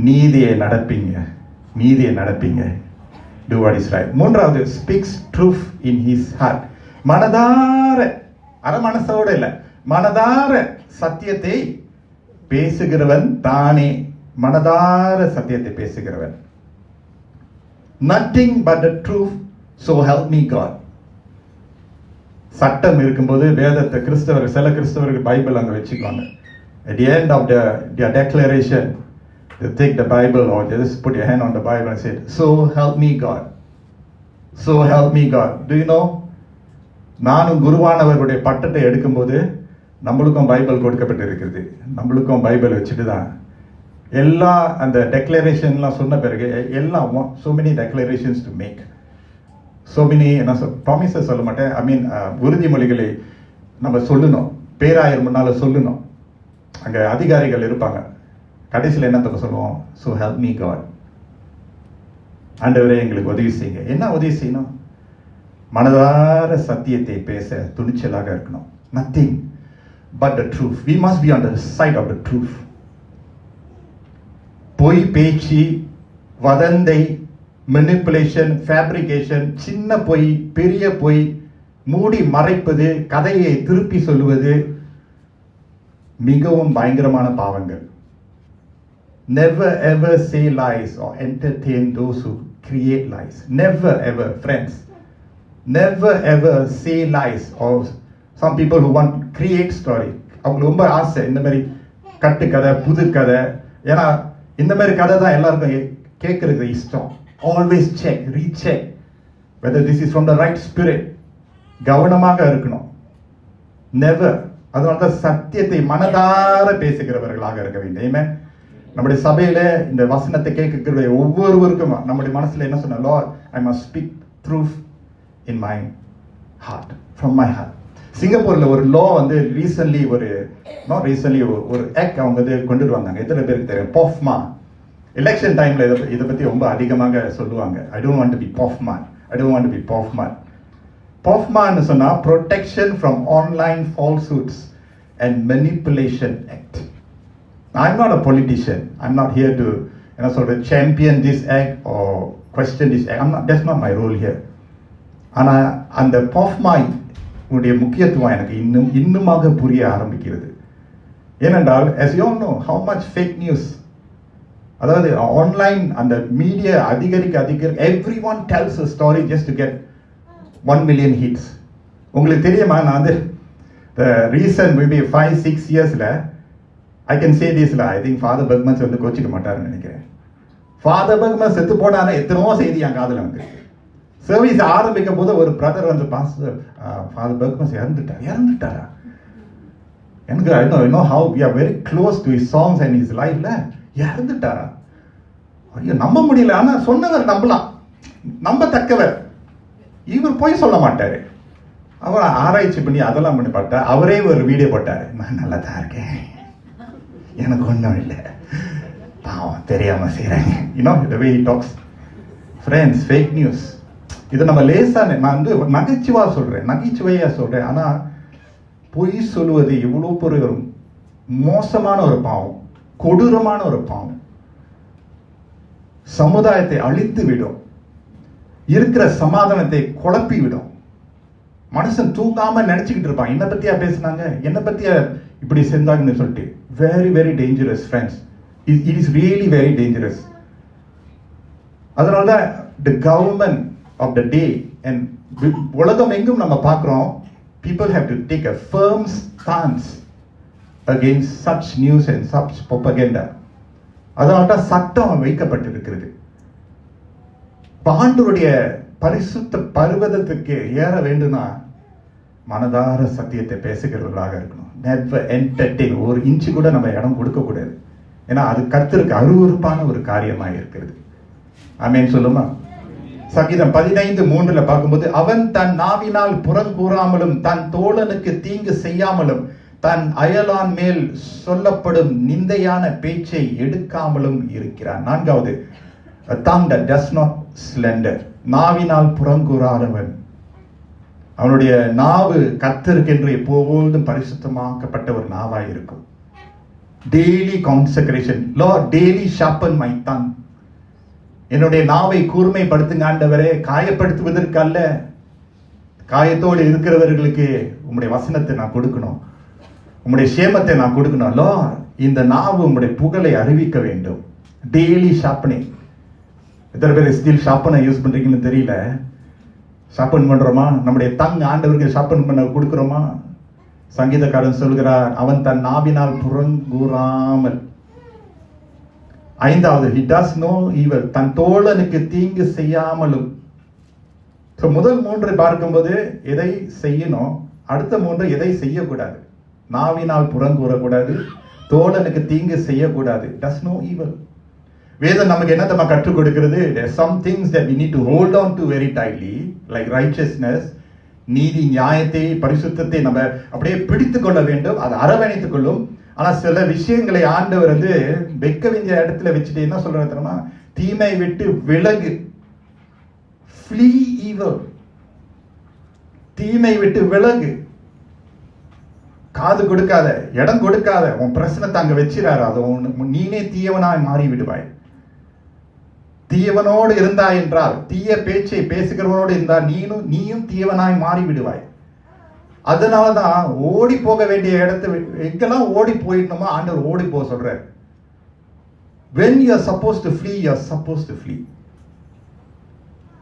நீதியை நடப்பீங்க, நீதியை நடப்பீங்க. do what is right. மூன்றாவது, speaks truth in his heart. மனதார, அரை மனசோட இல்ல, மனதார சத்தியத்தை பேசுகிறவன் தானே. மனதார சத்தியத்தை பேசுகிறவன். nothing but the truth, so help me God. சட்டம் இருக்கும்போது வேதத்தை சில கிறிஸ்தவர்கள் பைபிள் அங்க வச்சுக்குவாங்க. at the end of their declaration, they take the Bible or they just put your hand on the Bible and say, so help me God, so help me God. Do you know, நானும் குருவானவர்களுடைய பட்டத்தை எடுக்கும்போது நம்மளுக்கும் Bible கொடுக்கப்பட்டு இருக்கிறது. நம்மளுக்கும் Bible வச்சுட்டு தான் எல்லா அந்த டெக்ளரேஷன்லாம் சொன்ன பிறகு எல்லாம் so many declarations to make, so many promises சொல்ல மாட்டேன், ஐ மீன் உறுதிமொழிகளை நம்ம சொல்லணும், பேராயர் முன்னால சொல்லணும். அங்க அதிகாரிகள் இருப்பாங்க, கடைசியில் என்ன சொல்லுவோம்? so help me God. ஆண்டவரே எங்களுக்கு உதவி செய்யுங்க. என்ன உதவி செய்யணும்? மனதார சத்தியத்தை பேச துணிச்சலாக இருக்கணும். nothing but the truth. We must be on the side of the truth. பொய் பேச்சு, வதந்தை, மெனிப்புலேஷன், ஃபேப்ரிகேஷன், சின்ன பொய், பெரிய பொய், மூடி மறைப்பது, கதையை திருப்பி சொல்லுவது மிகவும் பயங்கரமான பாவங்கள். never ever say lies or entertain those who create lies. never ever, friends, never ever say lies. Or some people who want to create story, அவங்களுக்கு ரொம்ப ஆசை இந்த மாதிரி கட்டு கதை, புது கதை. ஏன்னா இந்த மாதிரி கதை தான் எல்லாருக்கும் கேட்கறது இஷ்டம். always check, recheck whether this is from the right spirit. கவனமாக இருக்கணும். never. அதனால சத்தியத்தை மனதார பேசுகிறவர்களாக இருக்க வேண்டும். ஆமென். நம்முடைய சபையில இந்த வசனத்தை கேட்கிற ஒவ்வொருவருக்கும் நம்முடைய மனசுல என்ன சொன்னா, Lord, I must speak truth in my heart, from my heart. சிங்கப்பூர்ல ஒரு லா ரீசன்ட்லி ஒரு ஆக்ட் அவங்க கொண்டு வந்தாங்க. எத்தனை பேருக்கு தெரியும்? பாஃப்மா. எலெக்ஷன் டைம்ல இதை பத்தி ரொம்ப அதிகமாக சொல்லுவாங்க. I don't want to be பாஃப்மான், I don't want to be பாஃப்மான். பாஃப்மான்னு சொன்னா protection from online falsehoods and manipulation act. I'm not a politician. I'm not here to champion this act or question this act. That's not my role here. ஆனா அந்த பாஃப்மா உடைய முக்கியத்துவம் எனக்கு இன்னுமாக புரிய ஆரம்பிக்கிறது. ஏனென்றால் as you all know how much fake news, அதாவது ஆன்லைன் அந்த மீடியா அதிகரிக்க everyone tells a story just to get 1 million hits. உங்களுக்கு தெரியுமா, நான் the recent maybe 5-6 yearsல I can say this I think Father Bergmans கோச்சிக்க மாட்டாருன்னு நினைக்கிறேன். Father Bergmans செத்து போனானே எத்தனோ செய்தி என் காதுல வந்து சர்வீஸ் ஆரம்பிக்கும் போது ஒரு பிரதர் பாஸ்டர் Father Bergmans இறந்துட்டாரா? எனக்கு I know how we are very close to his songs and his life. இறந்துட்டாரா? ஐயோ நம்ப முடியல. ஆனா சொன்னவர் நம்பலாம், நம்பத்தக்கவர். இவர் போய் சொல்ல மாட்டாரு. அவர் ஆராய்ச்சி பண்ணி அதெல்லாம் பண்ணி பார்த்தா அவரே ஒரு வீடியோ போட்டாரு, நான் நல்லா தான் இருக்கேன், எனக்கு ஒன்றும் இல்லை, பாவம் தெரியாம செய்கிறாங்க. the way he talks. Friends, fake news. இது நம்ம லேசான, நான் வந்து நகைச்சுவையா சொல்றேன். ஆனா பொய் சொல்லுவது எவ்வளோ பெரிய ஒரு மோசமான ஒரு பாவம், கொடூரமான ஒரு பாவம். சமுதாயத்தை அழித்து விடும், இருக்கிற சமாதானத்தை குழப்பி விடும். மனுஷன் தூங்காம நினைச்சுக்கிட்டு இருப்பான், என்ன பத்தியா பேசினாங்க, என்ன பத்தியா இப்படி செஞ்சாங்கன்னு சொல்லிட்டு. Very very dangerous friends. It is really very dangerous. அதனால தான் the government of the day and உலகம் எங்கும் நம்ம பார்க்கிறோம், people have to take a firm stance against such news and such propaganda. அதனால தான் சட்டம் வைக்கப்பட்டிருக்கிறது. ஆண்டவருடைய பரிசுத்த பர்வதத்துக்கு ஏற வேண்டும்னா மனதார சத்தியத்தை பேசுகிறவர்களாக இருக்கணும். நெவர் என்டர்டெயின், ஒரு இன்ச்சு கூட நம்ம இடம் கொடுக்க கூடாது. ஏன்னா அது கர்த்தருக்கு அருவருப்பான ஒரு காரியமாக இருக்கிறது. ஆமென் சொல்லுமா? சங்கீதம் 15:3 பார்க்கும்போது, அவன் தன் நாவினால் புறங்கூறாமலும் தன் தோழனுக்கு தீங்கு செய்யாமலும் தன் அயலான் மேல் சொல்லப்படும் நிந்தையான பேச்சை எடுக்காமலும் இருக்கிறான். 4வது, a tongue that does not slander. நாவினால் புறங்கூறாதவன், அவனுடைய நாவு கர்த்தருக்கென்று எப்போதும் பரிசுத்தமாக்கப்பட்ட ஒரு நாவாய் இருக்கும். Daily consecration. Lord daily sharpen my tongue. என்னுடைய நாவை கூர்மைப்படுத்துங்க ஆண்டவரே, காயப்படுத்துவதற்கு அல்ல, காயத்தோடு இருக்கிறவர்களுக்கு உம்முடைய வசனத்தை நான் கொடுக்கணும், உம்முடைய சேமத்தை நான் கொடுக்கணும். லார்ட் இந்த நாவு உம்முடைய புகழை அறிவிக்க வேண்டும். Daily sharpening. எத்தனை பேர் ஸ்டீல் ஷார்பனை யூஸ் பண்றீங்கன்னு தெரியல. ஷார்பன் பண்றோமா? நம்முடைய தங் ஆண்டவருக்கு ஷார்பன் பண்ண கொடுக்கிறோமா? சங்கீதக்காரன் சொல்கிறார், அவன் தன் நாவினால் புறங்கூறாமல். 5வது, he does no evil. தன் தோழனுக்கு தீங்கு செய்யாமலும். முதல் 3 பார்க்கும்போது எதை செய்யணும், அடுத்த 3 எதை செய்யக்கூடாது. நாவினால் புறங்கூறக்கூடாது, தோழனுக்கு தீங்கு செய்யக்கூடாது. does no evil. வேதம் நமக்கு என்ன நம்ம கற்றுக் கொடுக்கிறது? some things that we need to hold on to very tightly, like righteousness, நீதி, நியாயத்தை, பரிசுத்தத்தை நம்ம அப்படியே பிடித்துக் கொள்ள வேண்டும், அதை அரவணைத்துக் கொள்ளும். ஆனா சில விஷயங்களை ஆண்டவர் வந்து வைக்க வேண்டிய இடத்துல வச்சுட்டு என்ன சொல்றாரு தெரியுமா? தீமை விட்டு விலகு. flee evil. தீமை விட்டு விலகு. காது கொடுக்காத, இடம் கொடுக்காத, உன் பிரச்சனை அங்க வச்சிடாரு. அது நீனே தீயவனாய் மாறி விடுவாய். தீயவனோடு இருந்தாய் என்றால், தீய பேச்சை பேசுகிறவனோடு இருந்தால் நீயும் தீயவனாய் மாறி விடுவாய். அதனாலதான் ஓடி போக வேண்டிய இடத்தை எங்கெல்லாம் ஓடி போயிடணுமோ ஆண்டவர் ஓடி போக சொல்றாரு. when you are supposed to flee, you are supposed to flee.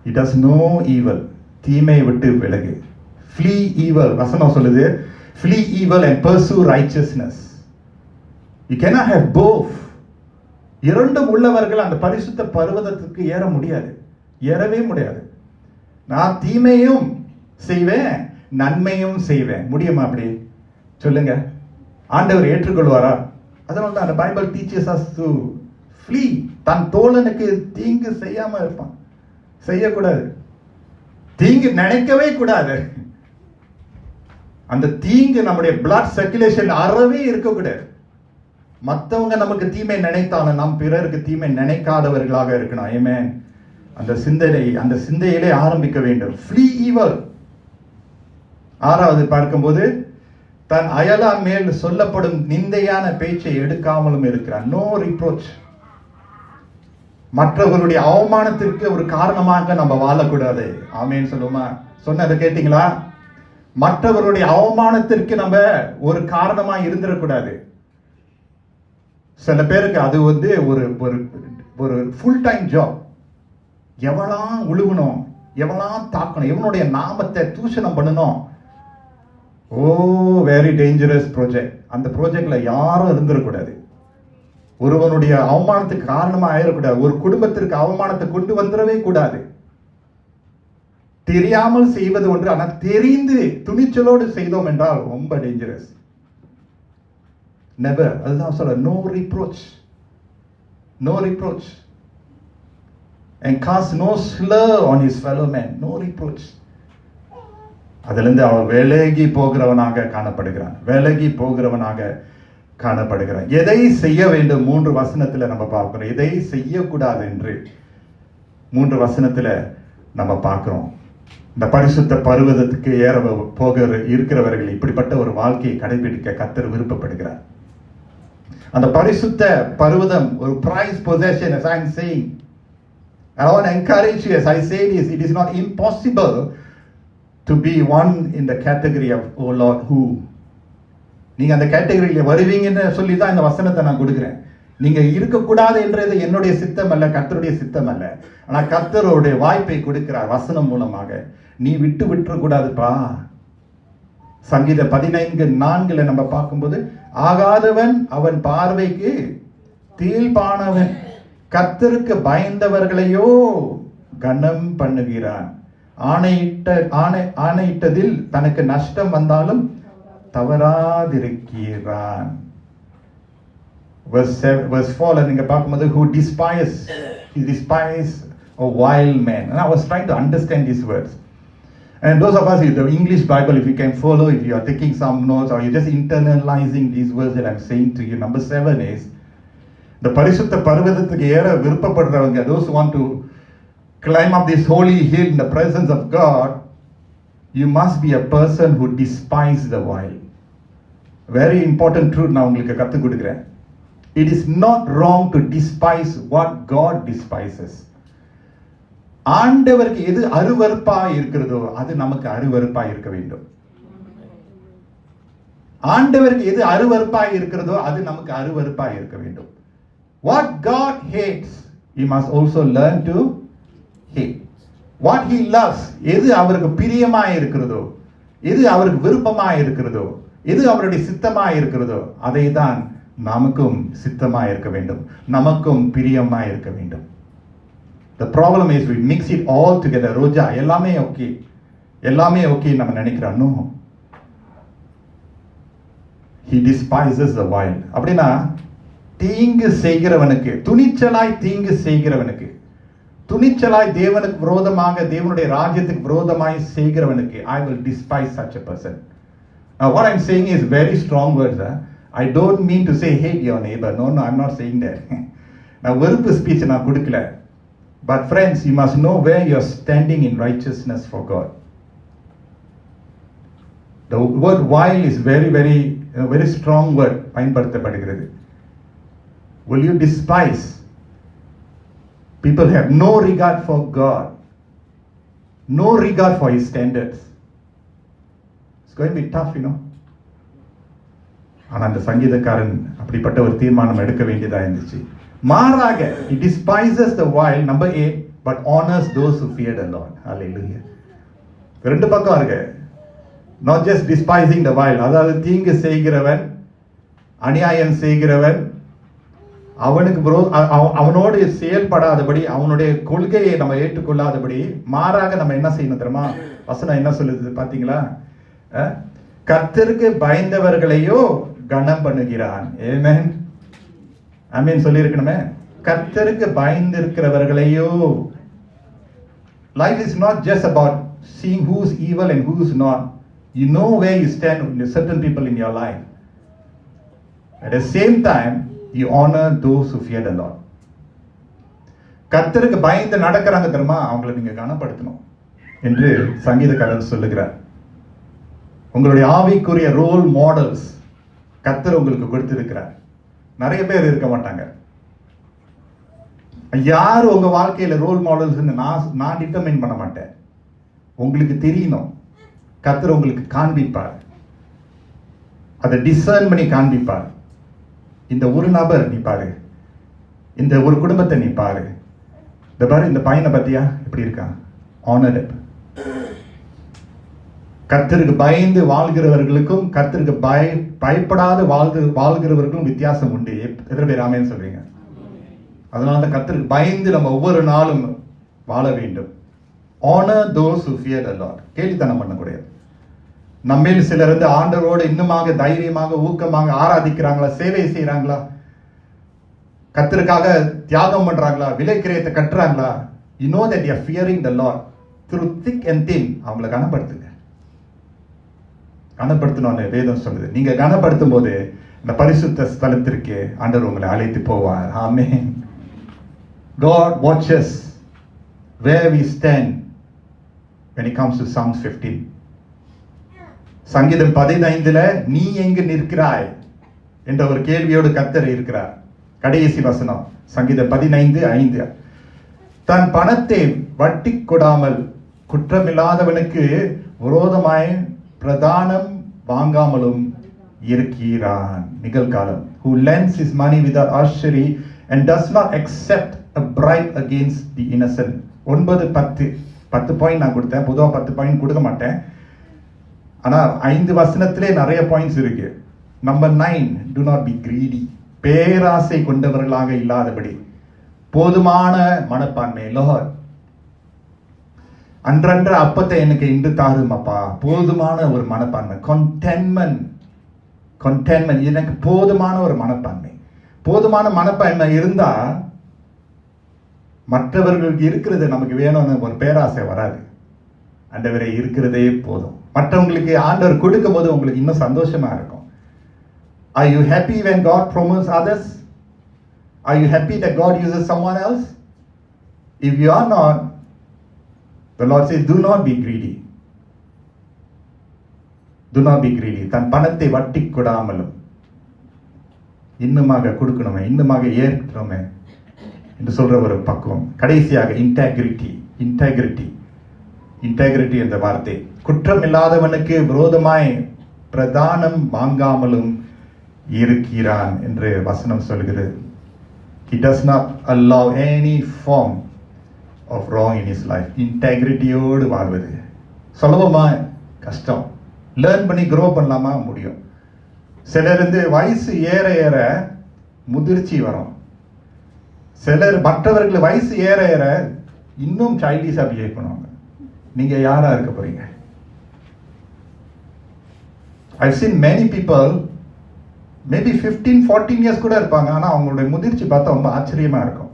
It does no evil. தீமை விட்டு விலகு. flee evil. வசனம் சொல்லுது, flee evil and pursue righteousness. You cannot have both. இரண்டும் உள்ளவர்கள் அந்த பரிசுத்த பர்வதத்துக்கு ஏற முடியாது, ஏறவே முடியாது. நான் தீமையும் செய்வேன், நன்மையும் செய்வேன். முடியுமா? அப்படி சொல்லுங்க. ஆண்டவர் ஏற்றுக்கொள்வாரா? அதனால தான் அந்த Bible teachers us to flee. தன் தோழனுக்கு தீங்கு செய்யாம இருப்பான், செய்யக்கூடாது, தீங்கு நினைக்கவே கூடாது. அந்த தீங்கு நம்முடைய பிளட் சர்க்குலேஷன் அறவே இருக்கக்கூடாது. மற்றவங்க நமக்கு தீமை நினைத்தாலும் நாம் பிறருக்கு தீமை நினைக்காதவர்களாக இருக்கணும். ஆமென். அந்த சிந்தையிலே ஆரம்பிக்க வேண்டும். flee evil. 6வது பார்க்கும்போது, தன் அயலான் மேல் சொல்லப்படும் நிந்தையான பேச்சை எடுக்காமலும் இருக்கிறான். No reproach. மற்றவர்களுடைய அவமானத்திற்கு ஒரு காரணமாக நம்ம வாழக்கூடாது. ஆமென் சொல்லுமா? சொன்னதை கேட்டீங்களா? மற்றவர்களுடைய அவமானத்திற்கு நம்ம ஒரு காரணமா இருந்துடக்கூடாது. சில பேருக்கு அது வந்து ஒரு ஃபுல் டைம் ஜாப். எவெல்லாம் உழுகணும், எவெல்லாம் தாக்கணும், எவனுடைய நாமத்தை தூஷணம் பண்ணணும். ஓ, வெரி டேஞ்சரஸ் ப்ராஜெக்ட். அந்த ப்ராஜெக்ட்ல யாரும் இருந்துடக்கூடாது. ஒருவனுடைய அவமானத்துக்கு காரணமா ஆயிடக்கூடாது. ஒரு குடும்பத்திற்கு அவமானத்தை கொண்டு வந்துடவே கூடாது. தெரியாமல் செய்வது ஒன்று, ஆனால் தெரிந்து துணிச்சலோடு செய்தோம் என்றால் ரொம்ப டேஞ்சரஸ். நெவர். அதுதான் சொல்ல, no reproach. No reproach. and cast no slur on his fellow man. no reproach. அதிலிருந்து அவன் விலகி போகிறவனாக காணப்படுகிறான். விலகி போகிறவனாக காணப்படுகிறார். எதை செய்ய வேண்டும் 3 வசனத்துல நம்ம பார்க்கிறோம். எதை செய்யக்கூடாது என்று 3 வசனத்துல நம்ம பார்க்கிறோம். இந்த பரிசுத்த பர்வதத்துக்கு ஏற இருக்கிறவர்கள் இப்படிப்பட்ட ஒரு வாழ்க்கையை கடைபிடிக்க கர்த்தர் விருப்பப்படுகிறார். அந்த பரிசுத்த பர்வதம் ஒரு prized possession, as I am saying. I want to encourage you as I say this, it is not impossible to be one in the category of, oh Lord, who. நீங்க அந்த கேட்டகரியில வருவீங்கன்னு சொல்லி தான் இந்த வசனத்தை நான் கொடுக்கிறேன். நீங்க இருக்கக்கூடாது என்றது என்னுடைய சித்தம் அல்ல, கர்த்தருடைய சித்தம் அல்ல. ஆனா கர்த்தருடைய வாய்ப்பை கொடுக்கிறார் வசனம் மூலமாக. நீ விட்டு கூடாதுப்பா. சங்கீதம் 15:4 நம்ம பார்க்கும்போது, ஆகாதவன் அவன் பார்வைக்கு தீழ்ப்பானவன், கர்த்தருக்கு பயந்தவர்களையோ கனம் பண்ணுகிறான். ஆணையிட்டதில் தனக்கு நஷ்டம் வந்தாலும் தவறாதிருக்கிறான். verse 4 நீங்க பார்க்கும்போது, who despise a wild man. And I was trying to understand these words. And those of us in the English Bible, if you can follow, if you are taking some notes or you're just internalizing these words that I'm saying to you, number 7 is, the பரிசுத்த பர்வதத்துக்கு ஏற விருப்பப்படுறவங்க, those who want to climb up this holy hill in the presence of God, you must be a person who despises the wild. Very important truth நான் உங்களுக்கு கற்றுக் கொடுக்கிறேன். It is not wrong to despise what God despises. ஆண்டவருக்கு எது அருவருப்பா இருக்கிறதோ அது நமக்கு அருவருப்பா இருக்க வேண்டும். ஆண்டவருக்கு எது அருவருப்பா இருக்கிறதோ அது நமக்கு அருவருப்பா இருக்க வேண்டும். What God hates, we must also learn to hate. What he loves, எது அவருக்கு பிரியமா இருக்கிறதோ, எது அவருக்கு விருப்பமா இருக்கிறதோ, எது அவருடைய சித்தமா இருக்கிறதோ, அதை தான் நமக்கும் சித்தமா இருக்க வேண்டும், நமக்கும் பிரியமா இருக்க வேண்டும். The problem is we mix it all together. ரோஜா எல்லாமே ஓகே, எல்லாமே ஓகே நம்ம நினைக்கிறோம். No, he despises the wild. அப்படின்னா தீங்கு செய்கிறவனுக்கு, துணிச்சலாய் தீங்கு செய்கிறவனுக்கு, துணிச்சலாய் தேவனுக்கு விரோதமாக, தேவனுடைய ராஜ்யத்துக்கு விரோதமாய் செய்கிறவனுக்கு, I will despise such a person. Now what I'm saying is very strong words. I don't mean to say hate your neighbor. No, I'm not saying that. நான் வெறுப்பு ஸ்பீச் நான் கொடுக்கல. But friends, you must know where you're standing in righteousness for God. The word vile is very strong word பயன்படுத்தப்படுகிறது. Will you despise? People have no regard for God, no regard for his standards. It's going to be tough, you know. ஆனா அந்த சங்கீதக்காரன் அப்படிப்பட்ட ஒரு தீர்மானம் எடுக்க வேண்டியதா இருந்துச்சு. மாறாக he despises the wild, number 8, but honors those who fear the Lord. Hallelujah. ரெண்டு பக்கம் இருக்கு. Not just despising the wild, அதாவது தீங்கு செய்கிறவன், அநியாயம் செய்கிறவன், அவனோடு செயல்படாதபடி, அவனுடைய கொள்கையை நம்ம ஏற்றுக்கொள்ளாதபடி, மாறாக நம்ம என்ன செய்யணும் தெரியுமா? வசனம் என்ன சொல்லுது பாத்தீங்களா? கர்த்தருக்கு பயந்தவர்களையோ கனம் பண்ணுகிறான். ஆமென், ஆமென் சொல்லி இருக்கணுமே. கர்த்தருக்கு பயந்திருக்கிறவர்களையோ. Life is not just about seeing who's evil and who's not. You know where you stand with certain people in your life. At the same time, you honor those who fear the Lord. கர்த்தருக்கு பயந்து நடக்கிறாங்க தெரியுமா, அவங்களை நீங்க கனப்படுத்தணும் என்று சங்கீதக்காரர் சொல்லுகிறார். உங்களுடைய ஆவிக்குரிய ரோல் மாடல்ஸ் கர்த்தர் உங்களுக்கு கொடுத்திருக்கிறார். நிறைய பேர் இருக்க மாட்டாங்க. யார் உங்க வாழ்க்கையில ரோல் மாடல்ஸ் நான் டிட்டர்மைன் பண்ண மாட்டேன். உங்களுக்கு தெரியணும். கர்த்தர் உங்களுக்கு காண்பிப்பார், அதை டிசர்ன் பண்ணி காண்பிப்பார். இந்த ஒரு நபர் நீ பாரு, இந்த ஒரு குடும்பத்தை நீ பாரு, இந்த பாரு இந்த பையனை பத்தியா எப்படி இருக்கான், ஆனர். கர்த்தருக்கு பயந்து வாழ்கிறவர்களுக்கும் கர்த்தருக்கு பயப்படாத வாழ்கிறவர்களுக்கும் வித்தியாசம் உண்டு. எத்தனை பேர் ஆமென் சொல்றீங்க? அதனால தான் கர்த்தருக்கு பயந்து நம்ம ஒவ்வொரு நாளும் வாழ வேண்டும். Honor those who fear the Lord. கேலித்தனம் பண்ணக்கூடாது. நம்மில் சிலர் வந்து ஆண்டவரோடு இன்னுமாக தைரியமாக ஊக்கமாக ஆராதிக்கிறாங்களா, சேவை செய்யறாங்களா, கர்த்தருக்காக தியாகம் பண்றாங்களா, விலை கிரயத்தை கட்டுறாங்களா? You know that they are fearing the Lord. Through thick and thin அவங்களை கனப்படுத்துங்க. கனப்படுத்தணும்னு வேதம் சொல்லுது. நீங்க கனப்படுத்தும் போது இந்த பரிசுத்த ஸ்தலத்திற்கு ஆண்டவர் உங்களை அழைத்து போவார். ஆமென். God watches where we stand when it comes to Psalms 15. சங்கீதம் 15 நீ எங்கு நிற்கிறாய் என்ற ஒரு கேள்வியோடு கர்த்தர் இருக்கிறார். கடைசி வசனம் சங்கீதம் 15:5. தன் பணத்தை வட்டி கொடாமல் குற்றமில்லாதவனுக்கு விரோதமாய் பிரதானம் வாங்காமலும் இருக்கிறான். நிகழ்காலம். Who lends his money without usury and does not accept a bribe against the innocent. 9-10 point நான் கொடுத்தேன். பொதுவாக 10 பாயிண்ட் கொடுக்க மாட்டேன். ஆனா 5 வசனத்திலே நிறைய பாயிண்ட்ஸ் இருக்கு. Number 9, do not be greedy. பேராசை கொண்டவர்களாக இல்லாதபடி போதுமான மனப்பான்மை. லார்ட், அன்றன்ற அப்பத்தை எனக்கு இன்று தாரும் அப்பா. போதுமான ஒரு மனப்பான்மை. contentment எனக்கு போதுமான ஒரு மனப்பான்மை. போதுமான மனப்பான்மை இருந்தா மற்றவர்களுக்கு இருக்கிறது நமக்கு வேணும்னு ஒரு பேராசை வராது. ஆண்டவரே இருக்கிறதே போதும். மற்றவங்களுக்கு ஆண்டவர் கொடுக்கும் போது உங்களுக்கு இன்னும் சந்தோஷமா இருக்கும். Are you happy when God promotes others? Are you happy that God uses someone else? If you are not, the Lord says, do not be greedy. Do not be greedy. தன் பணத்தை வட்டி கொடாமலும் இன்னுமாக கொடுக்கணுமே, இன்னுமாக ஏற்கணுமே என்று சொல்ற ஒரு பக்குவம். கடைசியாக இன்டெகிரிட்டி என்ற வார்த்தை. குற்றம் இல்லாதவனுக்கு விரோதமாய் பிரதானம் வாங்காமலும் இருக்கிறான் என்று வசனம் சொல்கிறது. He does not allow any form of wrong in his life. இன்டெகிரிட்டியோடு வாழ்வது சுலபமா, கஷ்டம். லேர்ன் பண்ணி க்ரோ பண்ணலாமா? முடியும். சிலர் வயசு ஏற ஏற முதிர்ச்சி வரும். சிலர் மற்றவர்கள் வயசு ஏற ஏற இன்னும் சைல்டிஷா பிஹேவ் பண்ணுவாங்க. நீங்க யாரா இருக்க போறீங்க? I've seen many people maybe 15-14 years கூட இருப்பாங்க. ஆனா அவங்களுடைய முதிர்ச்சி பார்த்தா ரொம்ப ஆச்சரியமா இருக்கும்.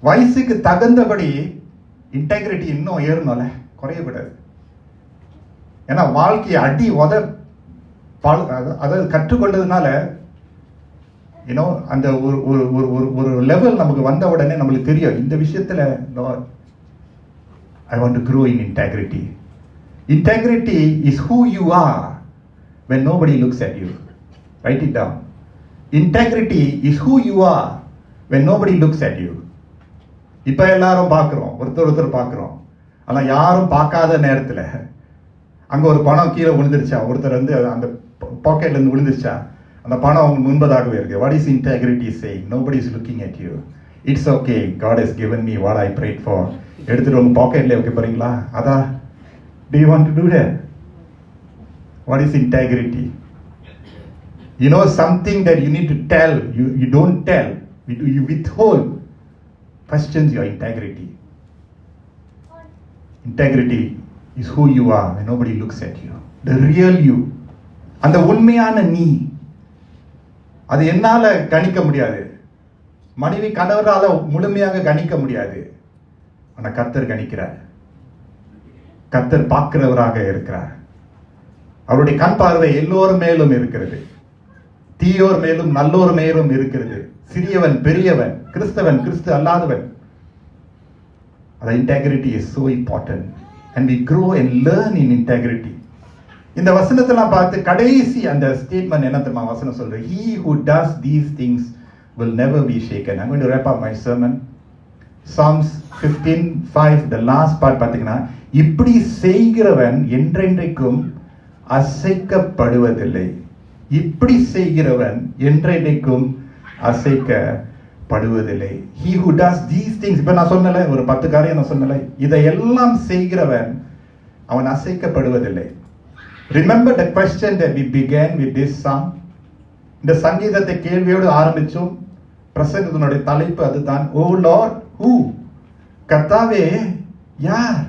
வயசுக்கு தகுந்தபடி இன்டெகிரிட்டி இன்னும் ஏறணும்ல, குறையக்கூடாது. ஏன்னா வாழ்க்கையை அடி அதாவது கற்றுக்கொண்டதுனால அந்த ஒரு லெவல் நமக்கு வந்த உடனே நம்மளுக்கு தெரியும் இந்த விஷயத்துல I want to grow in integrity. Integrity is who you are when nobody looks at you. Write it down. Integrity is who you are when nobody looks at you. இப்ப எல்லாரும் பார்க்கிறோம், ஒருத்தர் பார்க்கிறோம். ஆனா யாரும் பார்க்காத நேரத்துல அங்க ஒரு பணம் கீழே விழுந்துருச்சா, ஒருத்தர் அந்த பாக்கெட்ல இருந்து விழுந்துருச்சா, அந்த பணம் அவங்க முன்பதாகவே இருக்கு. What is integrity saying? Nobody is looking at you. It's okay. God has given me what I prayed for. எடுத்துட்டு உங்க பாக்கெட்ல வைக்க போறீங்களா? அதான். Do you want to do that? What is integrity? Something that you need to tell, you don't tell, you withhold, questions your integrity. Integrity is who you are when nobody looks at you. The real you. அந்த உண்மையான நீ. அது என்னால கணிக்க முடியாது. மனைவி கணவரால முழுமையாக கணிக்க முடியாது. ஆனா கர்த்தர் கணிக்கிறார். கர்த்தர் பார்க்கிறவராக இருக்கிறார். அவருடைய கண் பார்வை எல்லோர் மேலும் இருக்கிறது. தீயோர் மேலும் நல்லோர் மேலும் இருக்கிறது. சிறியவன் பெரியவன், கிறிஸ்தவன் கிறிஸ்து அல்லாதவன். The integrity is so important and we grow and learn in integrity. இந்த வசனத்தெல்லாம் பார்த்து கடைசி அந்த ஸ்டேட்மெண்ட் என்ன தெரியுமா வசனம் சொல்ற? He who does these things will never be shaken. I'm going to wrap up my sermon. Psalms 15:5, the last part பார்த்தீங்கன்னா, இப்படி செய்கிறவன் என்றென்றைக்கும் அசைக்கப்படுவதில்லை. இப்படி செய்கிறவன் என்றென்றைக்கும் அசைக்கப்படுவதில்லை. He who does these things, இப்ப நான் சொன்னல ஒரு 10 காரியம் நான் சொன்னல, இதையெல்லாம் செய்கிறவன் அவன் அசைக்கப்படுவதில்லை. Remember the question that we began with this song? இந்த சங்கீதத்தை கேள்வியோடு ஆரம்பிச்சோம். பிரசங்கத்தினுடைய தலைப்பு அதுதான். ஓ லார்ட், who? கர்த்தாவே யார்?